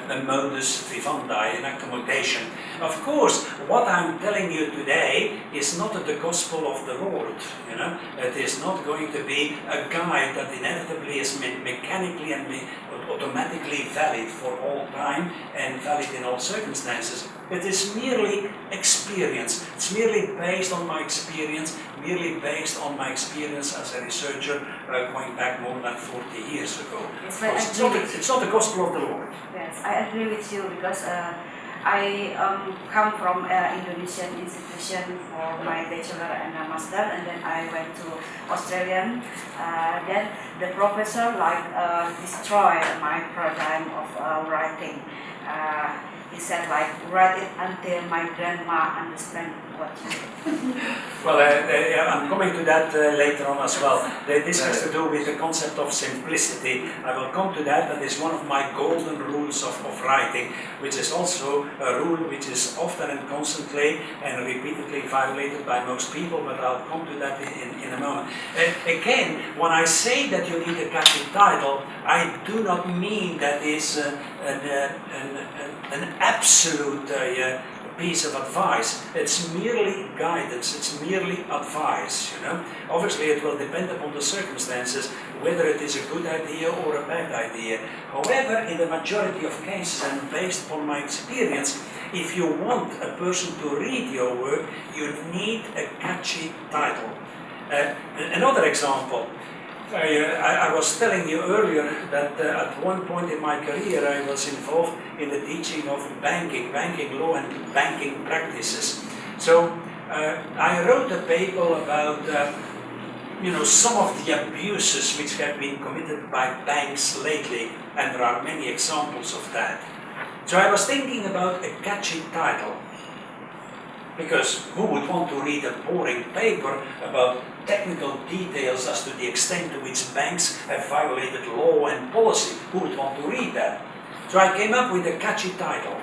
Speaker 1: a modus vivendi, an accommodation. Of course, what I'm telling you today is not the gospel of the Lord. You know, it is not going to be a guide that inevitably is mechanically and automatically valid for all time and valid in all circumstances. It is merely experience. It's merely based on my experience, merely based on my experience as a researcher going back more than 40 years ago.
Speaker 5: Yes,
Speaker 1: So it's not the gospel of the Lord.
Speaker 5: Yes, I agree with you because I come from an Indonesian institution for my bachelor and a master, and then I went to Australian. Then the professor destroyed my paradigm of writing. He said write it until my grandma understands what you do.
Speaker 1: Well, I'm coming to that later on as well. This has to do with the concept of simplicity. I will come to that. That is one of my golden rules of writing, which is also a rule which is often and constantly and repeatedly violated by most people, but I'll come to that in a moment. Again, when I say that you need a catchy title, I do not mean that is an absolute piece of advice. It's merely guidance, it's merely advice, you know. Obviously it will depend upon the circumstances whether it is a good idea or a bad idea. However, in the majority of cases and based upon my experience, if you want a person to read your work, you need a catchy title. Another example, I was telling you earlier that at one point in my career I was involved in the teaching of banking law and banking practices. So I wrote a paper about some of the abuses which have been committed by banks lately, and there are many examples of that. So I was thinking about a catchy title, because who would want to read a boring paper about technical details as to the extent to which banks have violated law and policy? Who would want to read that? So I came up with a catchy title.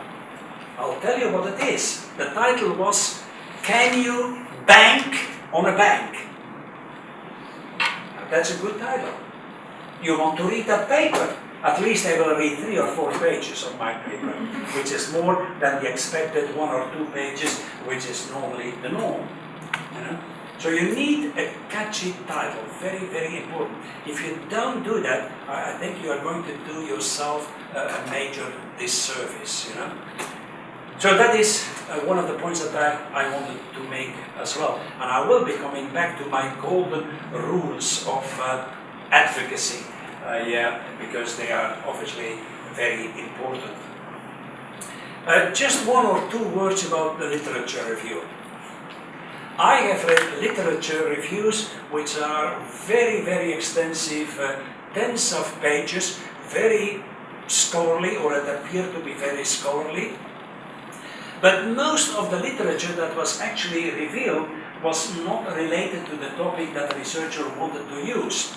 Speaker 1: I'll tell you what it is. The title was, Can You Bank on a Bank? Now, that's a good title. You want to read that paper? At least I will read 3 or 4 pages of my paper, which is more than the expected 1 or 2 pages, which is normally the norm. You know? So you need a catchy title, very, very important. If you don't do that, I think you are going to do yourself a major disservice. You know? So that is one of the points that I wanted to make as well. And I will be coming back to my golden rules of advocacy. Because they are obviously very important. Just 1 or 2 words about the literature review. I have read literature reviews which are very, very extensive, tens of pages, very scholarly, or it appeared to be very scholarly. But most of the literature that was actually revealed was not related to the topic that the researcher wanted to use.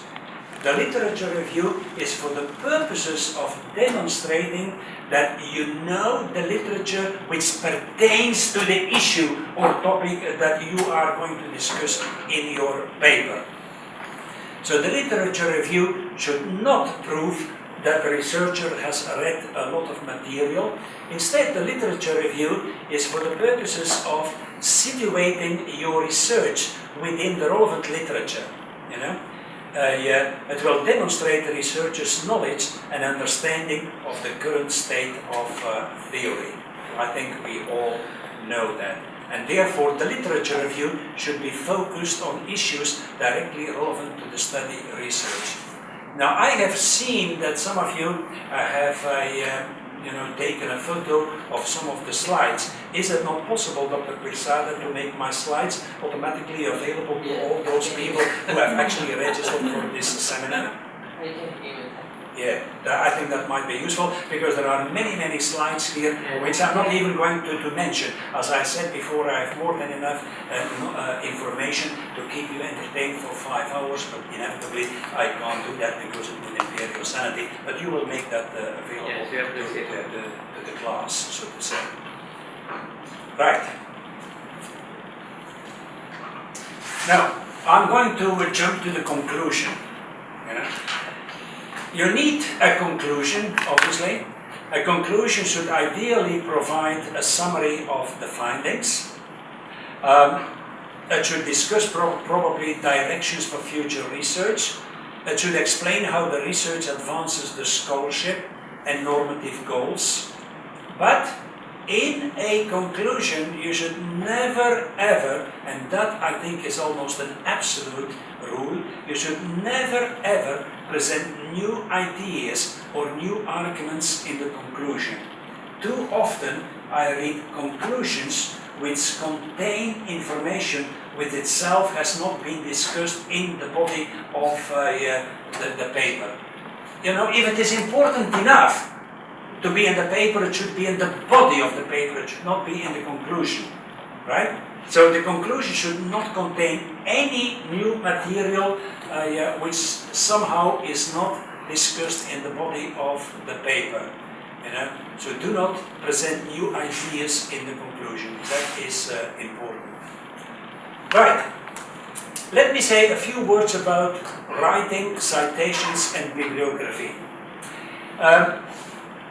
Speaker 1: The literature review is for the purposes of demonstrating that you know the literature which pertains to the issue or topic that you are going to discuss in your paper. So the literature review should not prove that the researcher has read a lot of material. Instead, the literature review is for the purposes of situating your research within the relevant literature. You know? It will demonstrate the researcher's knowledge and understanding of the current state of theory. I think we all know that. And therefore, the literature review should be focused on issues directly relevant to the study research. Now, I have seen that some of you have taken a photo of some of the slides. Is it not possible, Dr. Quesada, to make my slides automatically available to all those people who have actually registered for this seminar? Yeah, I think that might be useful, because there are many, many slides here which I'm not even going to mention. As I said before, I have more than enough information to keep you entertained for 5 hours, but inevitably I can't do that because it would impair your sanity. But you will make that available to the class, so to say. Right. Now, I'm going to jump to the conclusion. You know? You need a conclusion, obviously. A conclusion should ideally provide a summary of the findings. It should discuss probably directions for future research. It should explain how the research advances the scholarship and normative goals. But in a conclusion, you should never ever, and that I think is almost an absolute rule, you should never ever present new ideas or new arguments in the conclusion. Too often I read conclusions which contain information which itself has not been discussed in the body of the paper. You know, if it is important enough to be in the paper, it should be in the body of the paper, it should not be in the conclusion, right? So the conclusion should not contain any new material which somehow is not discussed in the body of the paper. You know? So do not present new ideas in the conclusion. That is important. Right. Let me say a few words about writing, citations, and bibliography.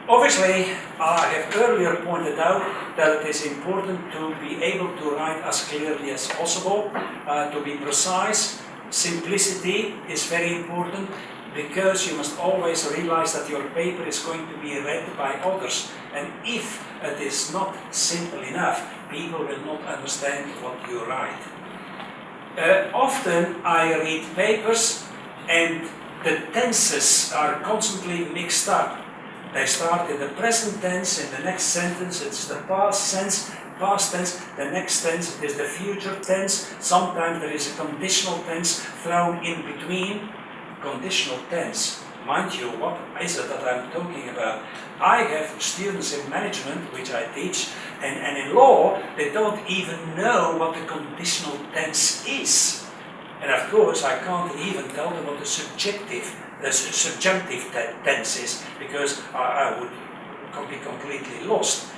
Speaker 1: Obviously, I have earlier pointed out that it is important to be able to write as clearly as possible, to be precise. Simplicity is very important because you must always realize that your paper is going to be read by others. And if it is not simple enough, people will not understand what you write. Often I read papers and the tenses are constantly mixed up. They start in the present tense, in the next sentence it's the past tense, the next tense it is the future tense, sometimes there is a conditional tense thrown in between. Conditional tense, mind you, what is it that I'm talking about? I have students in management, which I teach, and in law, they don't even know what the conditional tense is. And of course, I can't even tell them what the subjunctive tense is, because I would be completely lost.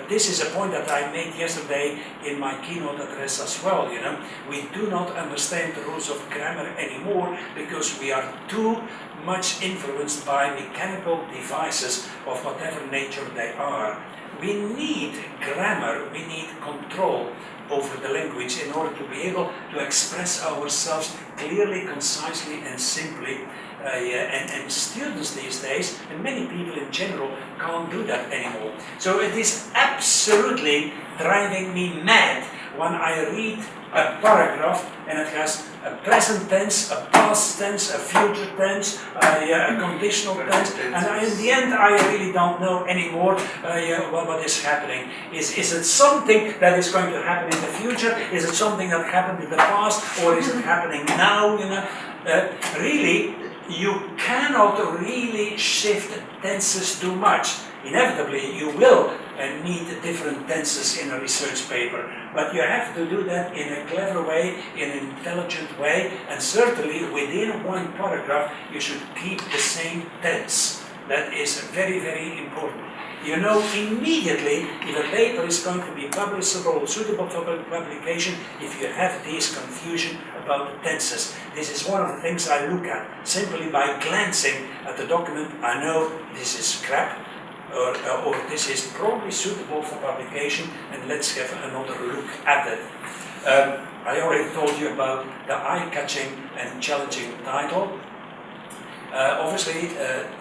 Speaker 1: This is a point that I made yesterday in my keynote address as well. You know, we do not understand the rules of grammar anymore because we are too much influenced by mechanical devices of whatever nature they are. We need grammar, we need control over the language in order to be able to express ourselves clearly, concisely, and simply. And students these days, and many people in general, can't do that anymore. So it is absolutely driving me mad when I read a paragraph and it has a present tense, a past tense, a future tense, a conditional tense, and in the end I really don't know anymore what is happening. Is it something that is going to happen in the future? Is it something that happened in the past, or is it happening now? You know, really, you cannot really shift tenses too much. Inevitably, you will need different tenses in a research paper, but you have to do that in a clever way, in an intelligent way, and certainly within one paragraph, you should keep the same tense. That is very, very important. You know immediately if a paper is going to be publishable, suitable for publication, if you have this confusion about the tenses. This is one of the things I look at. Simply by glancing at the document, I know this is crap, or this is probably suitable for publication, and let's have another look at it. I already told you about the eye-catching and challenging title. Obviously,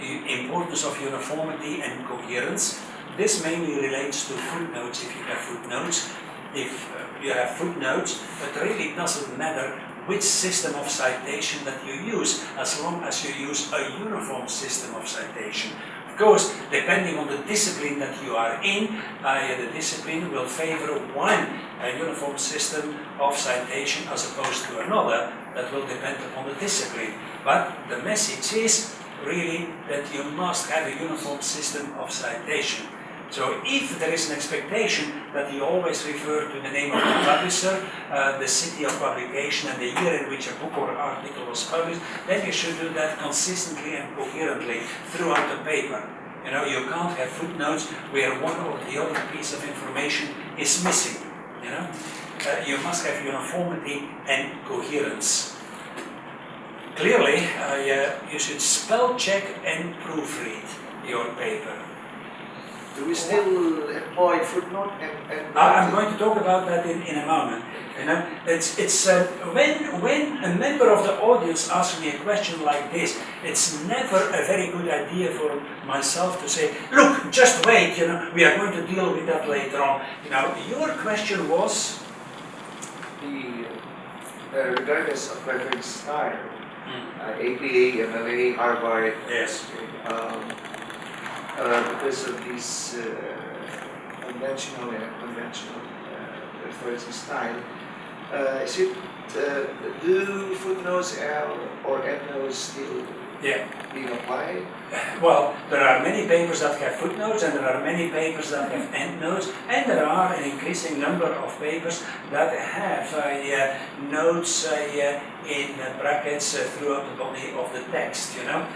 Speaker 1: the importance of uniformity and coherence. This mainly relates to footnotes, if you have footnotes. If you have footnotes, it really doesn't matter which system of citation that you use, as long as you use a uniform system of citation. Of course, depending on the discipline that you are in, the discipline will favor one uniform system of citation as opposed to another. That will depend upon the discipline. But the message is really that you must have a uniform system of citation. So if there is an expectation that you always refer to the name of the publisher, the city of publication, and the year in which a book or article was published, then you should do that consistently and coherently throughout the paper. You know, you can't have footnotes where one or the other piece of information is missing. You know, you must have uniformity and coherence. clearly, you should spell check and proofread your paper.
Speaker 6: Do we still employ footnote and
Speaker 1: I'm going to talk about that in a moment. You know, when a member of the audience asks me a question like this, it's never a very good idea for myself to say, look, just wait, you know, we are going to deal with that later on. You know, your question was?
Speaker 6: regardless of whether it's style, APA, MLA, Harvard,
Speaker 1: Yes.
Speaker 6: because of these conventional and unconventional reference style, is it do footnotes or endnotes still being applied?
Speaker 1: Well, there are many papers that have footnotes and there are many papers that have endnotes, and there are an increasing number of papers that have notes in brackets throughout the body of the text, you know,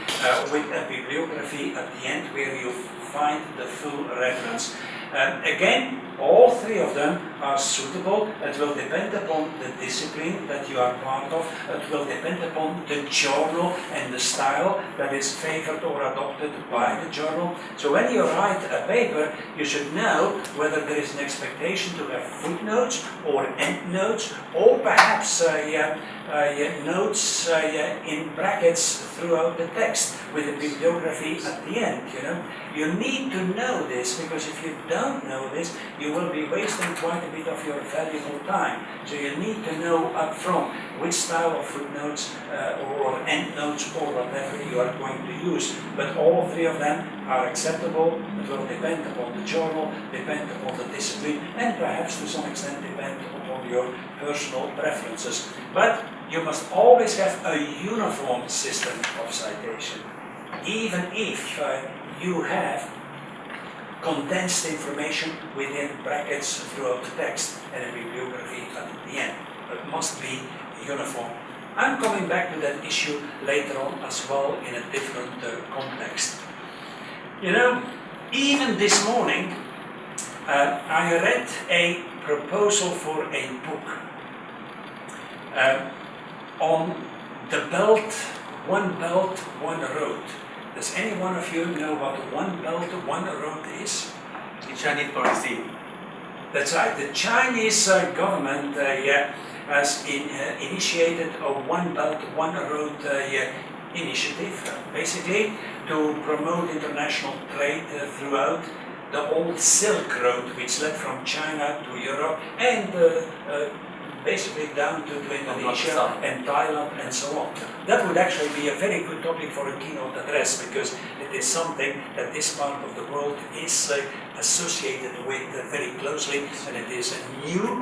Speaker 1: with a bibliography at the end where you find the full reference. Again, all three of them are suitable. It will depend upon the discipline that you are part of. It will depend upon the journal and the style that is favored or adopted by the journal. So when you write a paper, you should know whether there is an expectation to have footnotes or endnotes, or perhaps notes in brackets throughout the text with a bibliography at the end. You know, you need to know this, because if you don't know this, you will be wasting quite a bit of your valuable time. So you need to know up front which style of footnotes or endnotes or whatever you are going to use. But all three of them are acceptable. It will depend upon the journal, depend upon the discipline, and perhaps to some extent depend upon your personal preferences. But you must always have a uniform system of citation, even if you have condensed information within brackets throughout the text and a bibliography at the end. It must be uniform. I'm coming back to that issue later on as well in a different context. You know, even this morning I read a proposal for a book on the one belt, one road. Does any one of you know what one belt, one road is?
Speaker 4: The Chinese policy.
Speaker 1: That's right. The Chinese government has initiated a one belt, one road initiative, basically to promote international trade throughout the old Silk Road, which led from China to Europe and basically down to Indonesia and Thailand and so on. That would actually be a very good topic for a keynote address, because it is something that this part of the world is associated with very closely, and it is a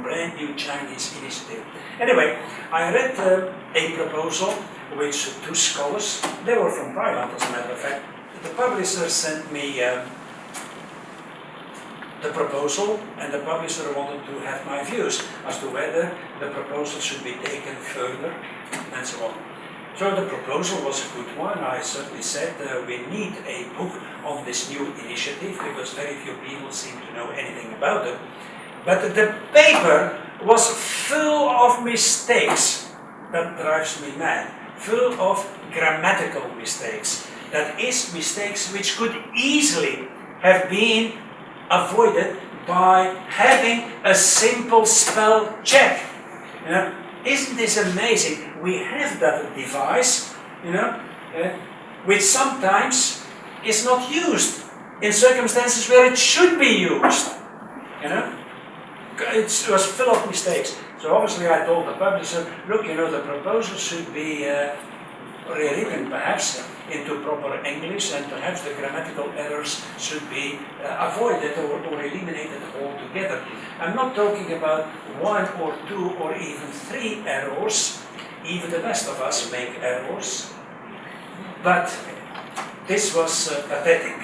Speaker 1: brand new Chinese initiative. Anyway, I read a proposal which two scholars, they were from Thailand as a matter of fact, the publisher sent me the proposal, and the publisher wanted to have my views as to whether the proposal should be taken further and so on. So the proposal was a good one. I certainly said we need a book on this new initiative, because very few people seem to know anything about it. But the paper was full of mistakes. That drives me mad. Full of grammatical mistakes. That is, mistakes which could easily have been avoided by having a simple spell check. You know, isn't this amazing? We have that device, you know, which sometimes is not used in circumstances where it should be used. You know, it was full of mistakes. So obviously I told the publisher, look, you know, the proposal should be rewritten perhaps into proper English, and perhaps the grammatical errors should be avoided or eliminated altogether. I'm not talking about one or two or even three errors. Even the best of us make errors. But this was pathetic,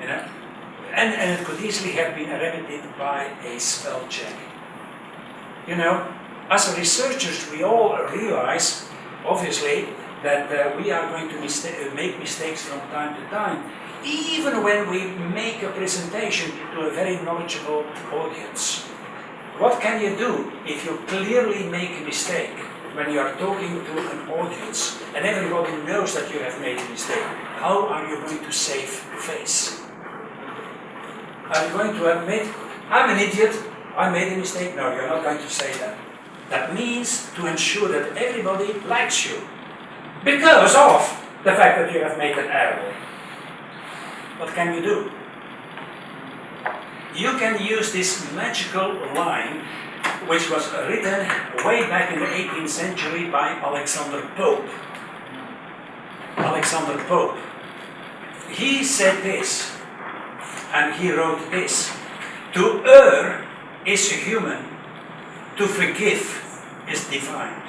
Speaker 1: you know, and it could easily have been remedied by a spell check. You know, as researchers, we all realize, obviously, that we are going to make mistakes from time to time, even when we make a presentation to a very knowledgeable audience. What can you do if you clearly make a mistake? when you are talking to an audience and everybody knows that you have made a mistake, how are you going to save face? Are you going to admit, I'm an idiot, I made a mistake? No, you're not going to say that. That means to ensure that everybody likes you because of the fact that you have made an error. What can you do? You can use this magical line, which was written way back in the 18th century by Alexander Pope. Alexander Pope. He said this, and he wrote this: to err is human, to forgive is divine.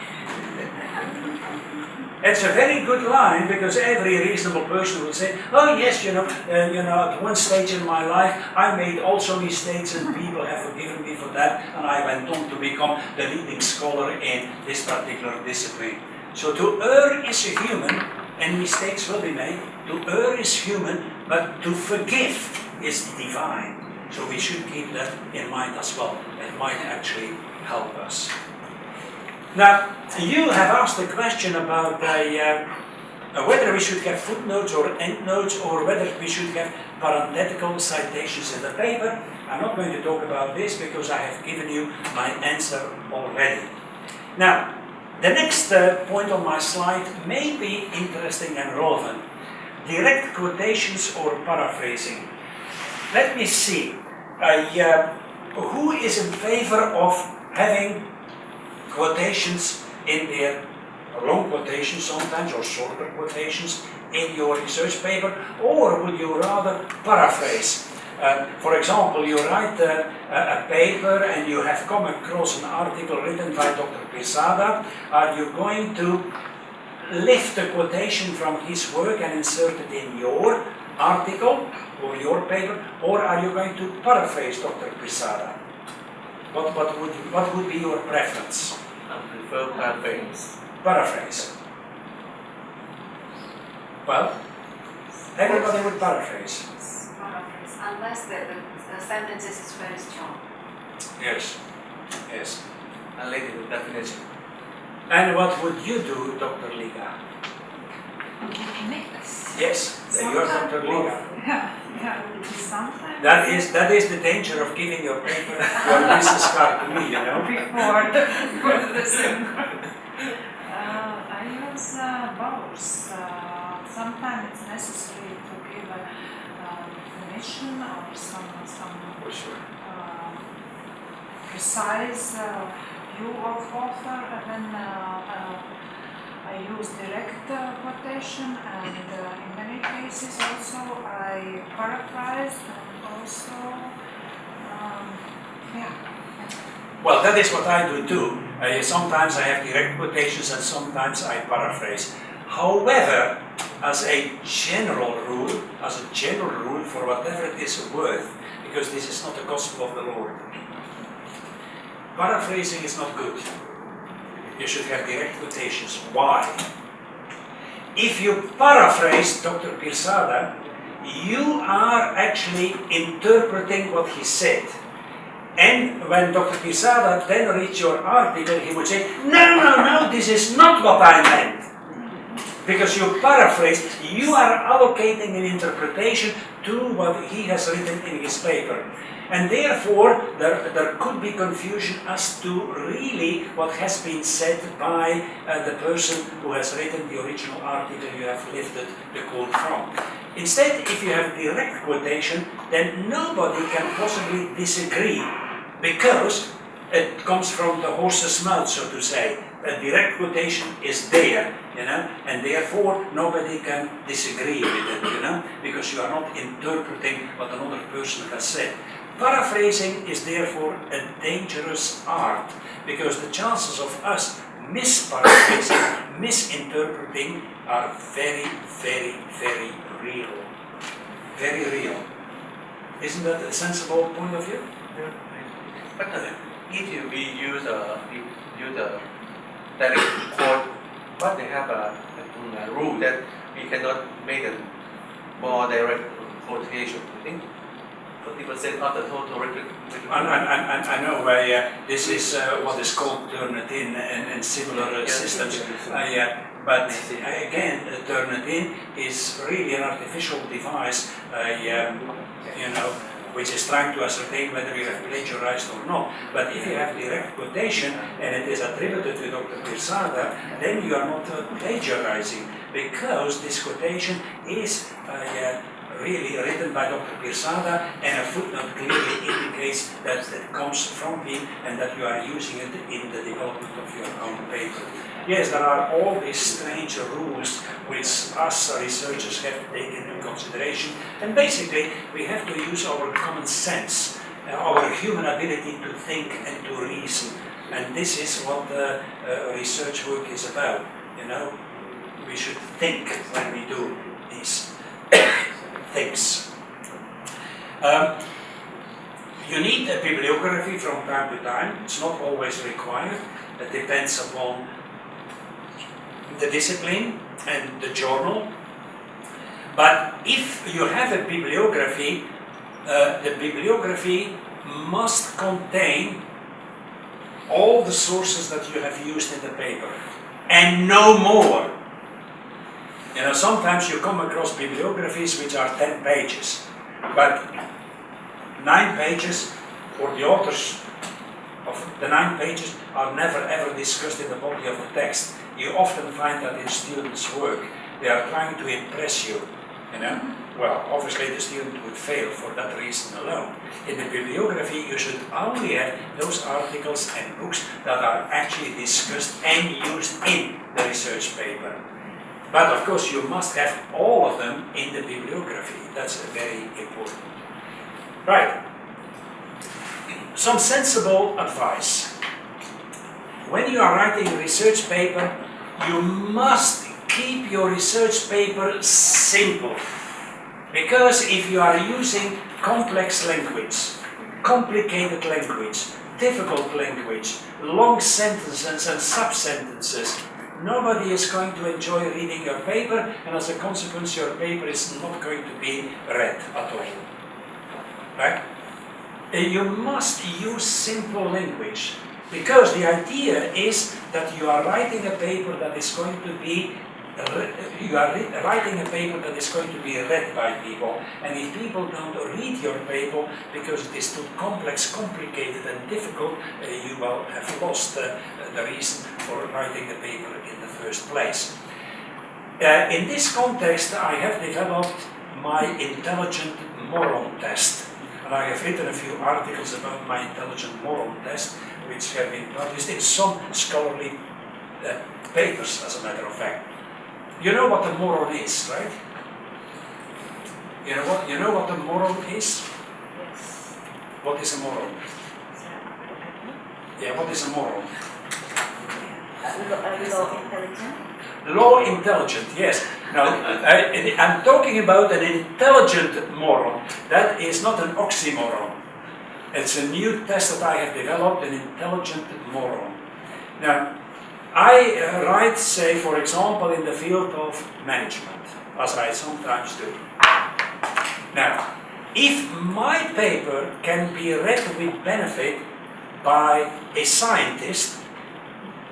Speaker 1: It's a very good line, because every reasonable person will say, oh yes, at one stage in my life I made also mistakes and people have forgiven me for that, and I went on to become the leading scholar in this particular discipline. So to err is human, and mistakes will be made. To err is human, but to forgive is divine. So we should keep that in mind as well. It might actually help us. Now, you have asked a question about whether we should have footnotes or endnotes, or whether we should have parenthetical citations in the paper. I'm not going to talk about this because I have given you my answer already. Now, the next point on my slide may be interesting and relevant. Direct quotations or paraphrasing. Let me see. Who is in favor of having quotations in there, long quotations sometimes, or shorter quotations in your research paper, or would you rather paraphrase? For example, you write a paper and you have come across an article written by Dr. Quesada. Are you going to lift the quotation from his work and insert it in your article or your paper, or are you going to paraphrase Dr. Quesada? What would be your preference?
Speaker 4: I prefer paraphrase.
Speaker 1: Paraphrase. Well, everybody would paraphrase.
Speaker 7: Paraphrase, unless the sentences is very strong.
Speaker 1: Yes, yes.
Speaker 4: And later the definition.
Speaker 1: And what would you do, Dr. Liga?
Speaker 3: Mix.
Speaker 1: Yes, you are Dr. Liga.
Speaker 3: Yeah. Sometimes.
Speaker 1: That is the danger of giving your paper, your business card to me,
Speaker 3: Before the lesson. I use both. Sometimes it's necessary to give a definition or some
Speaker 1: For sure.
Speaker 3: precise view of author, and then I use direct quotation, and in many cases also I paraphrase, and also
Speaker 1: Well, that is what I do too. Sometimes I have direct quotations and sometimes I paraphrase. However, as a general rule, for whatever it is worth, because this is not the gospel of the Lord, paraphrasing is not good. You should have direct quotations. Why? If you paraphrase Dr. Quesada, you are actually interpreting what he said. And when Dr. Quesada then reads your article, he would say, no, this is not what I meant. Because you paraphrase, you are allocating an interpretation to what he has written in his paper. And therefore, there could be confusion as to really what has been said by the person who has written the original article you have lifted the quote from. Instead, if you have direct quotation, then nobody can possibly disagree, because it comes from the horse's mouth, so to say. A direct quotation is there, and therefore nobody can disagree with it, because you are not interpreting what another person has said. Paraphrasing is therefore a dangerous art, because the chances of us misparaphrasing, misinterpreting are very, very, very real. Very real. Isn't that a sensible point of view?
Speaker 4: Yeah. But if we use a direct quote, but they have a rule that we cannot make a more direct quotation, I think. 40% of the total
Speaker 1: I know this is what is called Turnitin and similar systems. But again, Turnitin is really an artificial device, which is trying to ascertain whether you have plagiarized or not. But if you have direct quotation and it is attributed to Dr. Pirsada, then you are not plagiarizing, because this quotation is really written by Dr. Pirsada, and a footnote clearly indicates that it comes from him and that you are using it in the development of your own paper. Yes, there are all these strange rules which us researchers have to take into consideration, and basically we have to use our common sense, our human ability to think and to reason, and this is what research work is about. We should think when we do these things. You need a bibliography from time to time. It's not always required. It depends upon the discipline and the journal. But if you have a bibliography, the bibliography must contain all the sources that you have used in the paper, and no more. Sometimes you come across bibliographies which are 10 pages, but 9 pages, or the authors of the 9 pages, are never ever discussed in the body of the text. You often find that in students' work, they are trying to impress you, Well, obviously the student would fail for that reason alone. In the bibliography, you should only have those articles and books that are actually discussed and used in the research paper. But of course, you must have all of them in the bibliography. That's very important. Right. Some sensible advice. When you are writing a research paper, you must keep your research paper simple. Because if you are using complex language, complicated language, difficult language, long sentences and sub-sentences, nobody is going to enjoy reading your paper, and as a consequence your paper is not going to be read at all. Right? You must use simple language, because the idea is that you are writing a paper that is going to be writing a paper that is going to be read by people, and if people don't read your paper because it is too complex, complicated and difficult, you will have lost the reason for writing the paper in the first place. In this context, I have developed my intelligent moron test, and I have written a few articles about my intelligent moron test, which have been published in some scholarly papers, as a matter of fact. You know what a moron is, right? You know what a moron is?
Speaker 5: Yes.
Speaker 1: What is a moron? Yeah, what is a moron?
Speaker 5: Low intelligent.
Speaker 1: Low intelligent, yes. Now, I'm talking about an intelligent moron. That is not an oxymoron. It's a new test that I have developed, an intelligent moron. Now, I write, say, for example, in the field of management, as I sometimes do. Now, if my paper can be read with benefit by a scientist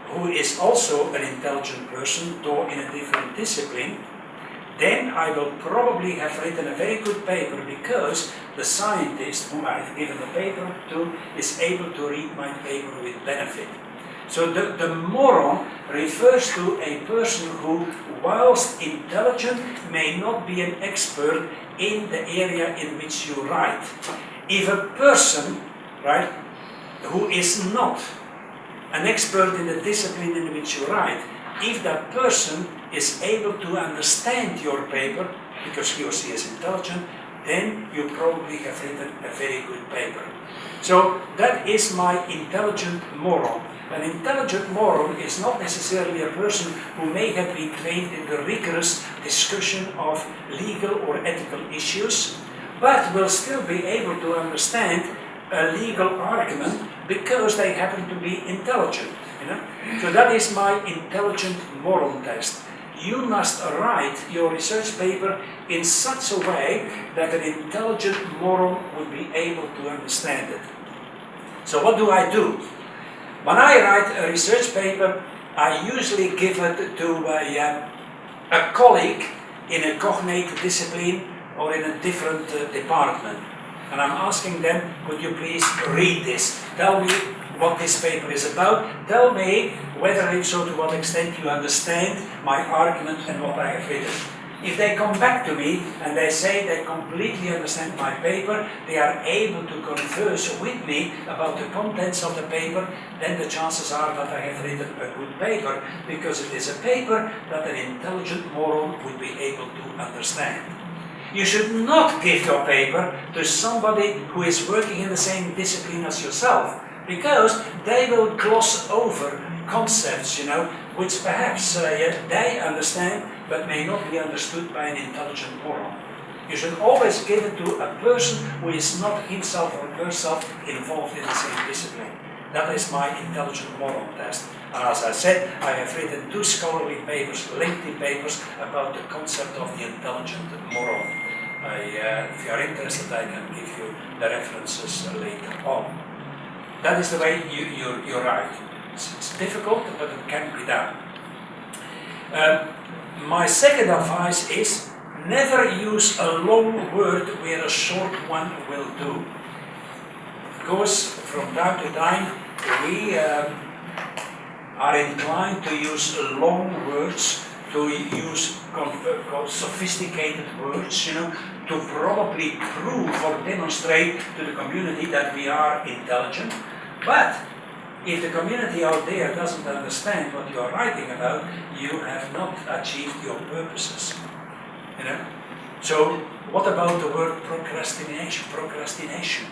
Speaker 1: who is also an intelligent person, though in a different discipline, then I will probably have written a very good paper, because the scientist whom I've given the paper to is able to read my paper with benefit. So the moron refers to a person who, whilst intelligent, may not be an expert in the area in which you write. If a person, right, who is not an expert in the discipline in which you write, if that person is able to understand your paper, because he or she is intelligent, then you probably have written a very good paper. So that is my intelligent moron. An intelligent moron is not necessarily a person who may have been trained in the rigorous discussion of legal or ethical issues, but will still be able to understand a legal argument because they happen to be intelligent. So that is my intelligent moron test. you must write your research paper in such a way that an intelligent moron would be able to understand it. So what do? When I write a research paper, I usually give it to a colleague in a cognate discipline or in a different department. And I'm asking them, could you please read this? Tell me what this paper is about. Tell me whether and so to what extent you understand my argument and what I have written. If they come back to me and they say they completely understand my paper, they are able to converse with me about the contents of the paper, then the chances are that I have written a good paper, because it is a paper that an intelligent moron would be able to understand. You should not give your paper to somebody who is working in the same discipline as yourself, because they will gloss over concepts, which perhaps they understand but may not be understood by an intelligent moron. You should always give it to a person who is not himself or herself involved in the same discipline. That is my intelligent moron test. And as I said, I have written 2 scholarly papers, lengthy papers, about the concept of the intelligent moron. If you are interested, I can give you the references later on. That is the way you write. It's difficult, but it can be done. My second advice is never use a long word where a short one will do. Because from time to time we are inclined to use long words, to use sophisticated words, to probably prove or demonstrate to the community that we are intelligent. But if the community out there doesn't understand what you are writing about, you have not achieved your purposes. So what about the word procrastination? Procrastination.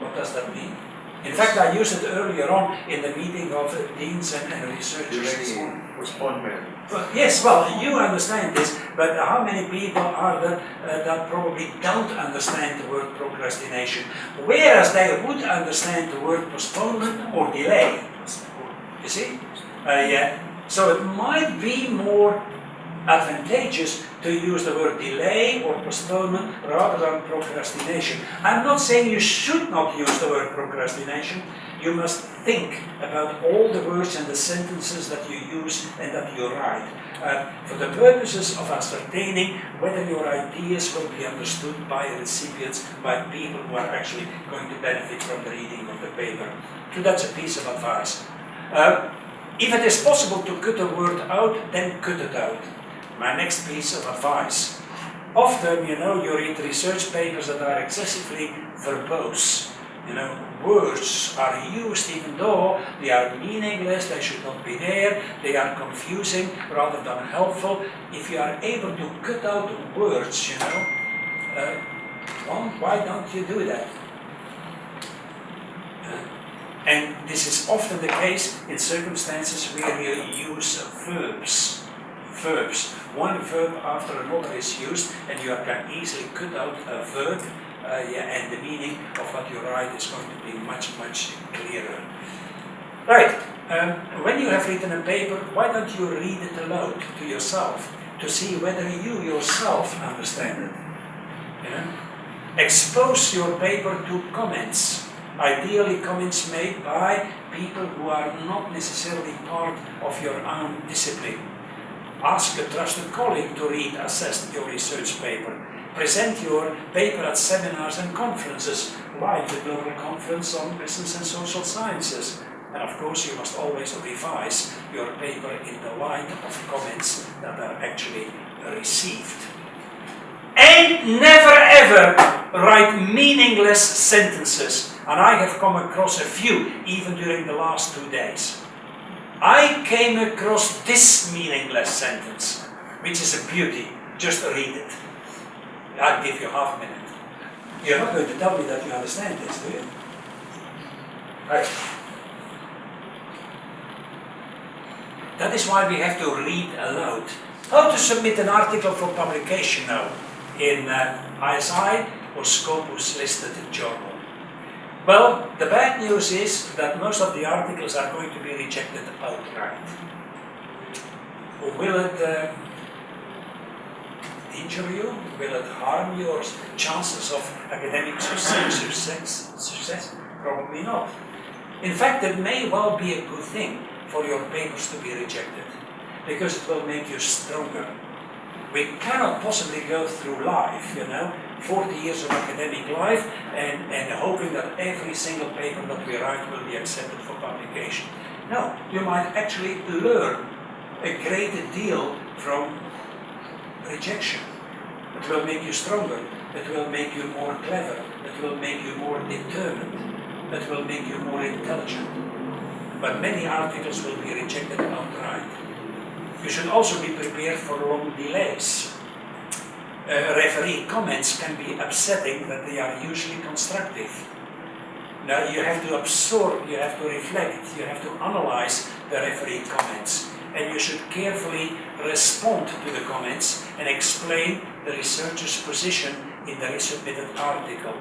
Speaker 1: What does that mean? In fact, I used it earlier on in the meeting of deans and researchers.
Speaker 6: Postponement.
Speaker 1: Yes, well, you understand this, but how many people are there that probably don't understand the word procrastination, whereas they would understand the word postponement or delay? You see? So it might be more advantageous to use the word delay or postponement rather than procrastination. I'm not saying you should not use the word procrastination. You must think about all the words and the sentences that you use and that you write for the purposes of ascertaining whether your ideas will be understood by recipients, by people who are actually going to benefit from the reading of the paper. So that's a piece of advice. If it is possible to cut a word out, then cut it out. My next piece of advice. Often, you read research papers that are excessively verbose. Words are used even though they are meaningless, they should not be there, they are confusing rather than helpful. If you are able to cut out words, why don't you do that? And this is often the case in circumstances where you use verbs. One verb after another is used, and you can easily cut out a verb, and the meaning of what you write is going to be much, much clearer. Right, when you have written a paper, why don't you read it aloud to yourself to see whether you yourself understand it? Expose your paper to comments, ideally comments made by people who are not necessarily part of your own discipline. Ask a trusted colleague to read, assess your research paper. Present your paper at seminars and conferences, like the Global Conference on Business and Social Sciences. And of course, you must always revise your paper in the light of comments that are actually received. And never ever write meaningless sentences. And I have come across a few, even during the last 2 days. I came across this meaningless sentence, which is a beauty. Just read it. I'll give you half a minute. You're not going to tell me that you understand this, do you? Right. That is why we have to read aloud. How to submit an article for publication now in ISI or Scopus listed journal. Well, the bad news is that most of the articles are going to be rejected outright. Will it injure you? Will it harm your chances of academic success? Probably not. In fact, it may well be a good thing for your papers to be rejected, because it will make you stronger. We cannot possibly go through life, 40 years of academic life, and hoping that every single paper that we write will be accepted for publication. No, you might actually learn a great deal from rejection. It will make you stronger, it will make you more clever, it will make you more determined, it will make you more intelligent. But many articles will be rejected outright. You should also be prepared for long delays. Referee comments can be upsetting, but they are usually constructive. Now you have to absorb, you have to reflect, you have to analyze the referee comments, and you should carefully respond to the comments and explain the researcher's position in the resubmitted article.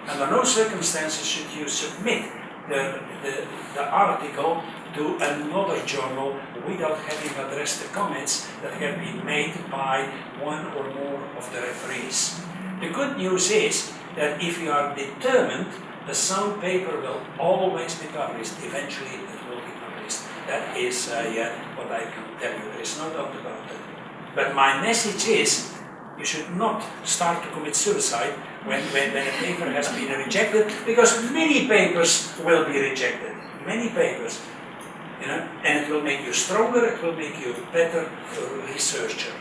Speaker 1: Under no circumstances should you submit the article to another journal without having addressed the comments that have been made by one or more of the referees. The good news is that if you are determined, the sound paper will always be published. Eventually it will be published. That is what I can tell you. There is no doubt about it. But my message is, you should not start to commit suicide when a paper has been rejected, because many papers will be rejected. Many papers. And it will make you stronger, it will make you a better researcher.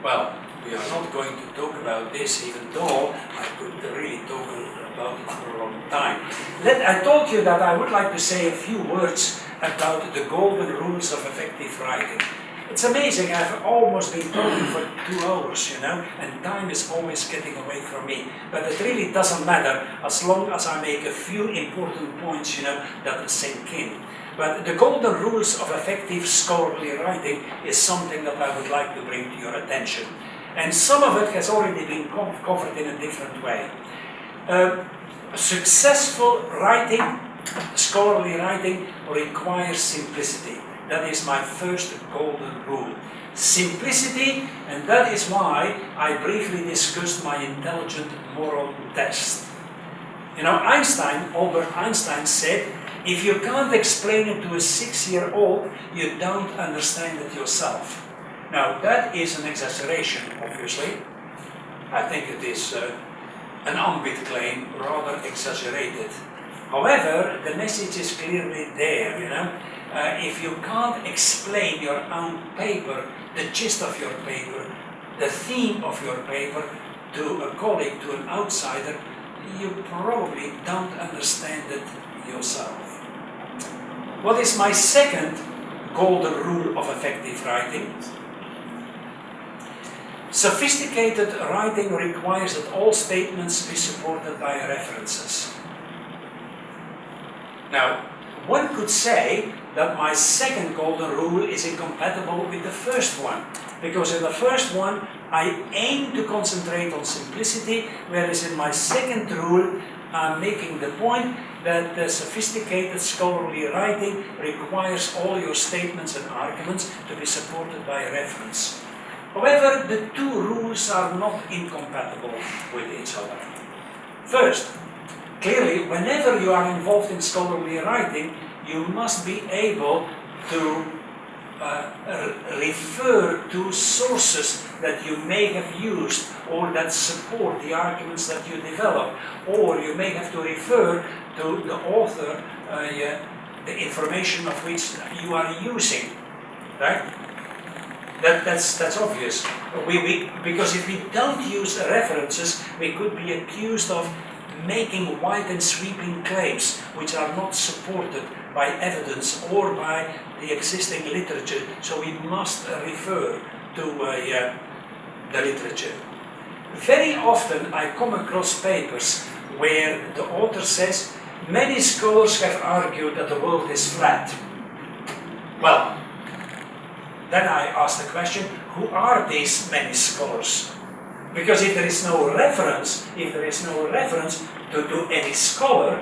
Speaker 1: Well, we are not going to talk about this, even though I could really talk about it for a long time. I told you that I would like to say a few words about the golden rules of effective writing. It's amazing, I've almost been talking for 2 hours, and time is always getting away from me. But it really doesn't matter as long as I make a few important points, that sink in. But the golden rules of effective scholarly writing is something that I would like to bring to your attention. And some of it has already been covered in a different way. Successful writing, scholarly writing, requires simplicity. That is my first golden rule. Simplicity, and that is why I briefly discussed my intelligent moral test. Albert Einstein said, if you can't explain it to a 6-year-old, you don't understand it yourself. Now, that is an exaggeration, obviously. I think it is an unbit claim, rather exaggerated. However, the message is clearly there, if you can't explain your own paper, the gist of your paper, the theme of your paper, to a colleague, to an outsider, you probably don't understand it yourself. What is my second golden rule of effective writing? Sophisticated writing requires that all statements be supported by references. Now, one could say that my second golden rule is incompatible with the first one, because in the first one I aim to concentrate on simplicity, whereas in my second rule I'm making the point that the sophisticated scholarly writing requires all your statements and arguments to be supported by reference. However, the two rules are not incompatible with each other. First, clearly, whenever you are involved in scholarly writing, you must be able to refer to sources that you may have used or that support the arguments that you develop, or you may have to refer to the author, the information of which you are using, right? That's obvious. Because if we don't use references, we could be accused of making wide and sweeping claims which are not supported by evidence or by the existing literature, so we must refer to the literature. Very often I come across papers where the author says, many scholars have argued that the world is flat. Well, then I ask the question, who are these many scholars? Because if there is no reference, to any scholar,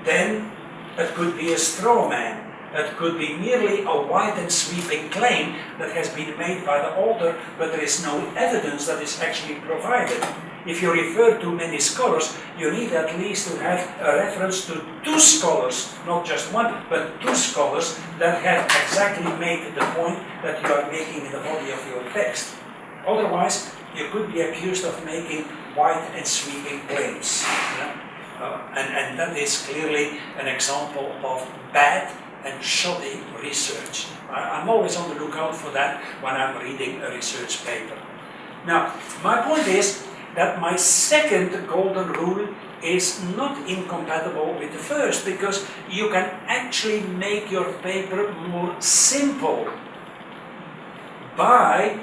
Speaker 1: then it could be a straw man. It could be merely a wide and sweeping claim that has been made by the author, but there is no evidence that is actually provided. If you refer to many scholars, you need at least to have a reference to 2 scholars, not just one, but 2 scholars that have exactly made the point that you are making in the body of your text. Otherwise, you could be accused of making wide and sweeping claims. And that is clearly an example of bad and shoddy research. I'm always on the lookout for that when I'm reading a research paper. Now, my point is that my second golden rule is not incompatible with the first, because you can actually make your paper more simple by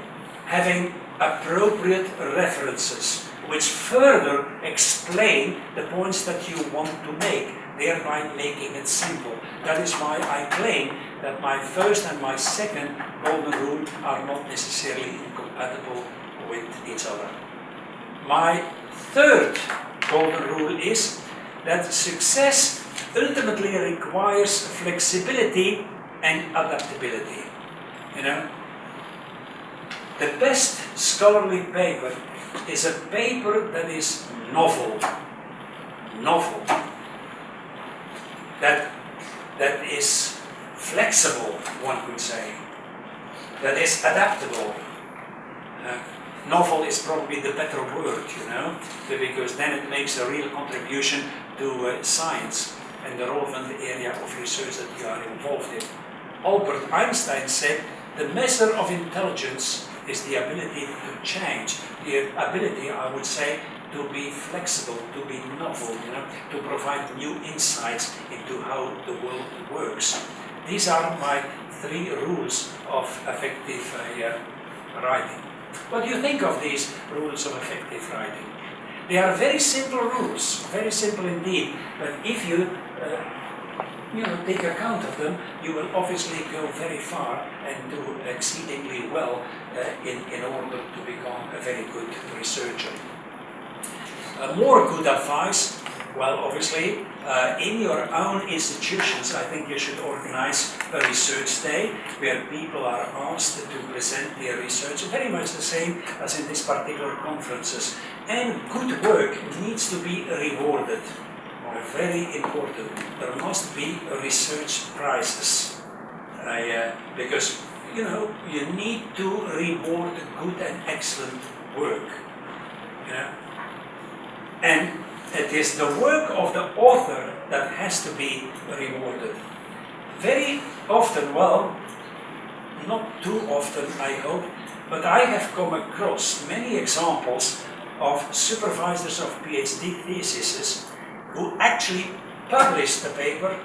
Speaker 1: having appropriate references which further explain the points that you want to make, thereby making it simple. That is why I claim that my first and my second golden rule are not necessarily incompatible with each other. My third golden rule is that success ultimately requires flexibility and adaptability. The best scholarly paper is a paper that is novel, that is flexible, one could say, that is adaptable. Novel is probably the better word, because then it makes a real contribution to science and the relevant area of research that you are involved in. Albert Einstein said, the measure of intelligence is the ability to change, the ability, I would say, to be flexible, to be novel, to provide new insights into how the world works. These are my 3 rules of effective writing. What do you think of these rules of effective writing? They are very simple rules, very simple indeed, but if you take account of them, you will obviously go very far and do exceedingly well in order to become a very good researcher. More good advice, well, obviously, in your own institutions, I think you should organize a research day where people are asked to present their research, very much the same as in these particular conferences. And good work needs to be rewarded. Very important. There must be research prizes, because you need to reward good and excellent work. And it is the work of the author that has to be rewarded. Very often, well, not too often, I hope, but I have come across many examples of supervisors of PhD theses who actually published the paper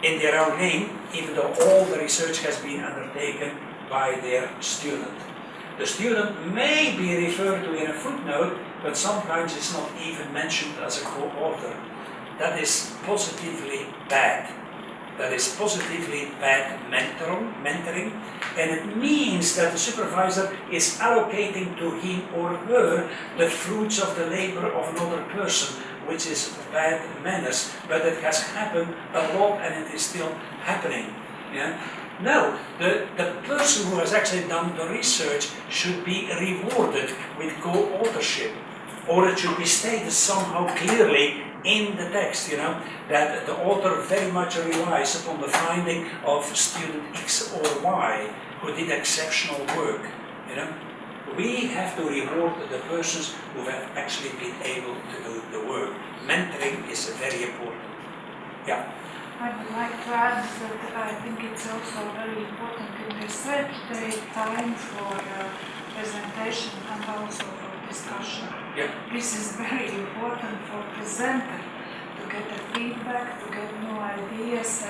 Speaker 1: in their own name, even though all the research has been undertaken by their student. The student may be referred to in a footnote, but sometimes it's not even mentioned as a co-author. That is positively bad. That is positively bad mentoring, and it means that the supervisor is allocating to him or her the fruits of the labor of another person, which is bad manners, but it has happened a lot and it is still happening. No, the person who has actually done the research should be rewarded with co-authorship, or it should be stated somehow clearly in the text, that the author very much relies upon the finding of student X or Y who did exceptional work. We have to reward the persons who have actually been able to do the work. Mentoring is very important. Yeah.
Speaker 3: I would like to add that I think it's also very important in research to take time for presentation and also for discussion.
Speaker 1: Yeah.
Speaker 3: This is very important for presenter to get the feedback, to get new ideas,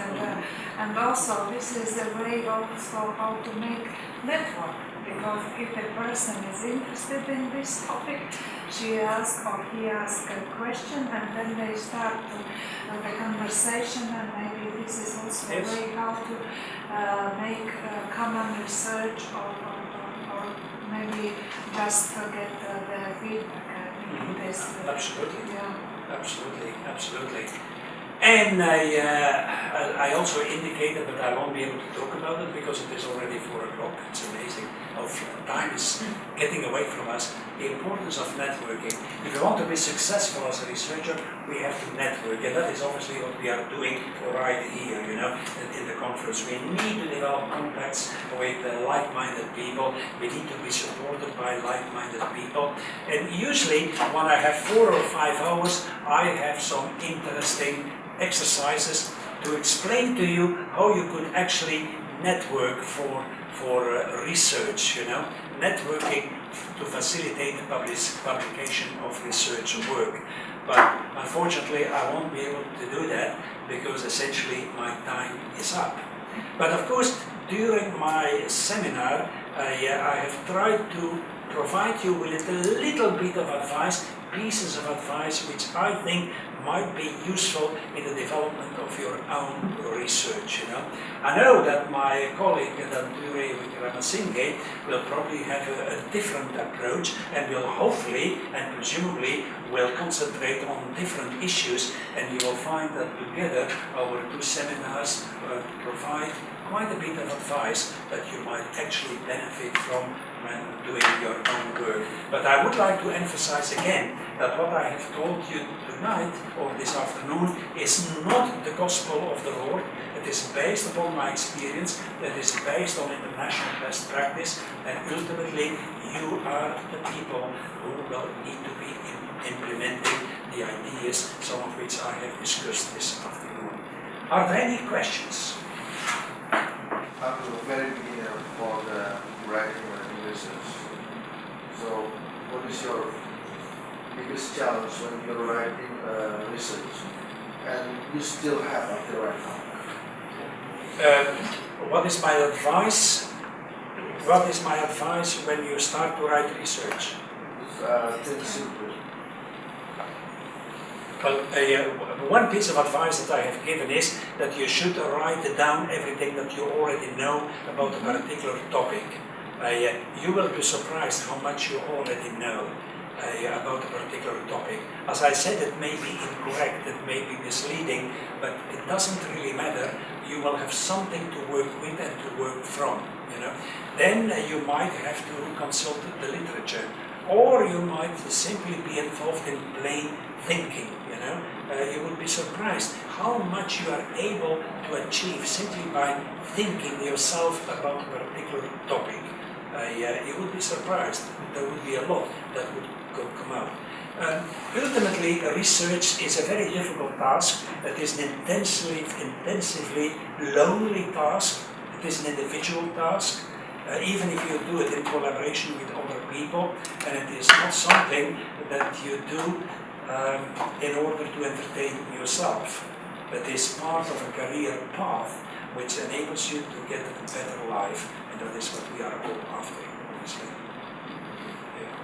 Speaker 3: and also this is a way also how to make network. Because if a person is interested in this topic, she asks or he asks a question, and then they start the conversation, and maybe this is also a way how to make common research or maybe just get the feedback.
Speaker 1: Absolutely.
Speaker 3: Yeah.
Speaker 1: Absolutely. And I also indicated that I won't be able to talk about it because it is already 4 o'clock. It's amazing how time is getting away from us. The importance of networking. If you want to be successful as a researcher, we have to network, and that is obviously what we are doing right here, you know, in the conference. We need to develop contacts with like-minded people. We need to be supported by like-minded people. And usually, when I have 4 or 5 hours, I have some interesting exercises to explain to you how you could actually network for research, you know, networking to facilitate the publication of research work. But unfortunately, I won't be able to do that because essentially my time is up. But of course, during my seminar, I have tried to provide you with a little bit of advice, pieces of advice which I think might be useful in the development of your own research, you know. I know that my colleague, Dure Ramasinghe, will probably have a different approach and will hopefully and presumably will concentrate on different issues, and you will find that together our 2 seminars provide quite a bit of advice that you might actually benefit from when doing your own work. But I would like to emphasize again that what I have told you tonight or this afternoon is not the gospel of the Lord. It is based upon my experience, it is based on international best practice, and ultimately you are the people who will need to be implementing the ideas, some of which I have discussed this afternoon. Are there any questions?
Speaker 6: I'm a very beginner for the writing and research. So, what is your biggest challenge when you're writing research and you still have to write now?
Speaker 1: What is my advice? What is my advice when you start to write research?
Speaker 6: Think simple.
Speaker 1: Well, one piece of advice that I have given is that you should write down everything that you already know about a particular topic. You will be surprised how much you already know about a particular topic. As I said, it may be incorrect, it may be misleading, but it doesn't really matter. You will have something to work with and to work from, you know. Then you might have to consult the literature, or you might simply be involved in plain thinking, you know. You would be surprised how much you are able to achieve simply by thinking yourself about a particular topic. You would be surprised. There would be a lot that would come out. Ultimately, research is a very difficult task. It is an intensively lonely task. It is an individual task. Even if you do it in collaboration with other people, and it is not something that you do in order to entertain yourself. It is part of a career path which enables you to get a better life, and that is what we are all after, obviously. Yeah.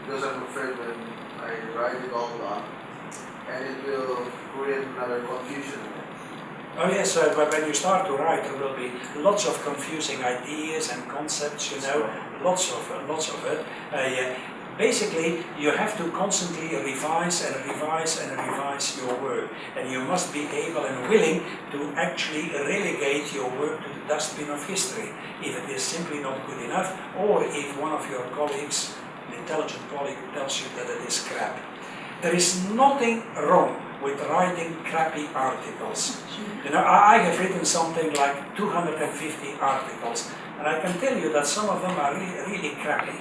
Speaker 6: Because I'm afraid when I write it all down, and it will create another confusion.
Speaker 1: Oh yes, but when you start to write, there will be lots of confusing ideas and concepts, you know, lots of it. Basically, you have to constantly revise and revise and revise your work, and you must be able and willing to actually relegate your work to the dustbin of history if it is simply not good enough, or if one of your colleagues, an intelligent colleague, tells you that it is crap. There is nothing wrong with writing crappy articles. You know, I have written something like 250 articles, and I can tell you that some of them are really crappy.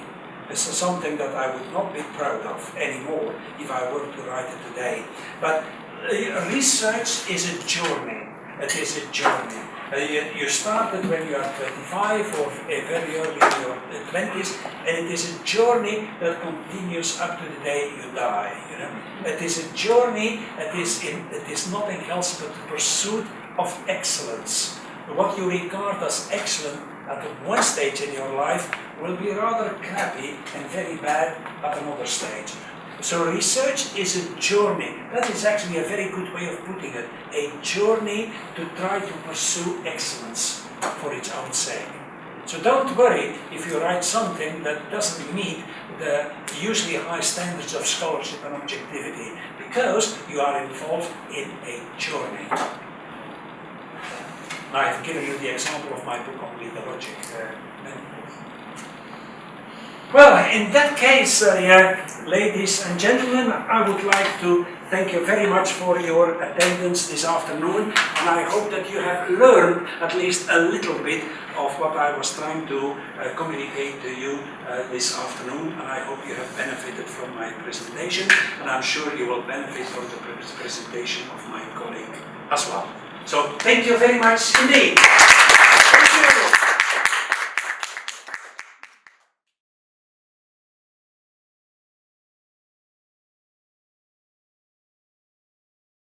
Speaker 1: This is something that I would not be proud of anymore if I were to write it today. But research is a journey. It is a journey. You started when you are 25 or very early in your 20s, and it is a journey that continues up to the day you die. You know, it is a journey. It is nothing else but the pursuit of excellence. What you regard as excellent at one stage in your life will be rather crappy and very bad at another stage. So research is a journey. That is actually a very good way of putting it. A journey to try to pursue excellence for its own sake. So don't worry if you write something that doesn't meet the usually high standards of scholarship and objectivity, because you are involved in a journey. Now I've given you the example of my book on logic. Well, in that case, ladies and gentlemen, I would like to thank you very much for your attendance this afternoon, and I hope that you have learned at least a little bit of what I was trying to communicate to you this afternoon, and I hope you have benefited from my presentation, and I'm sure you will benefit from the presentation of my colleague as well. So, thank you very much indeed.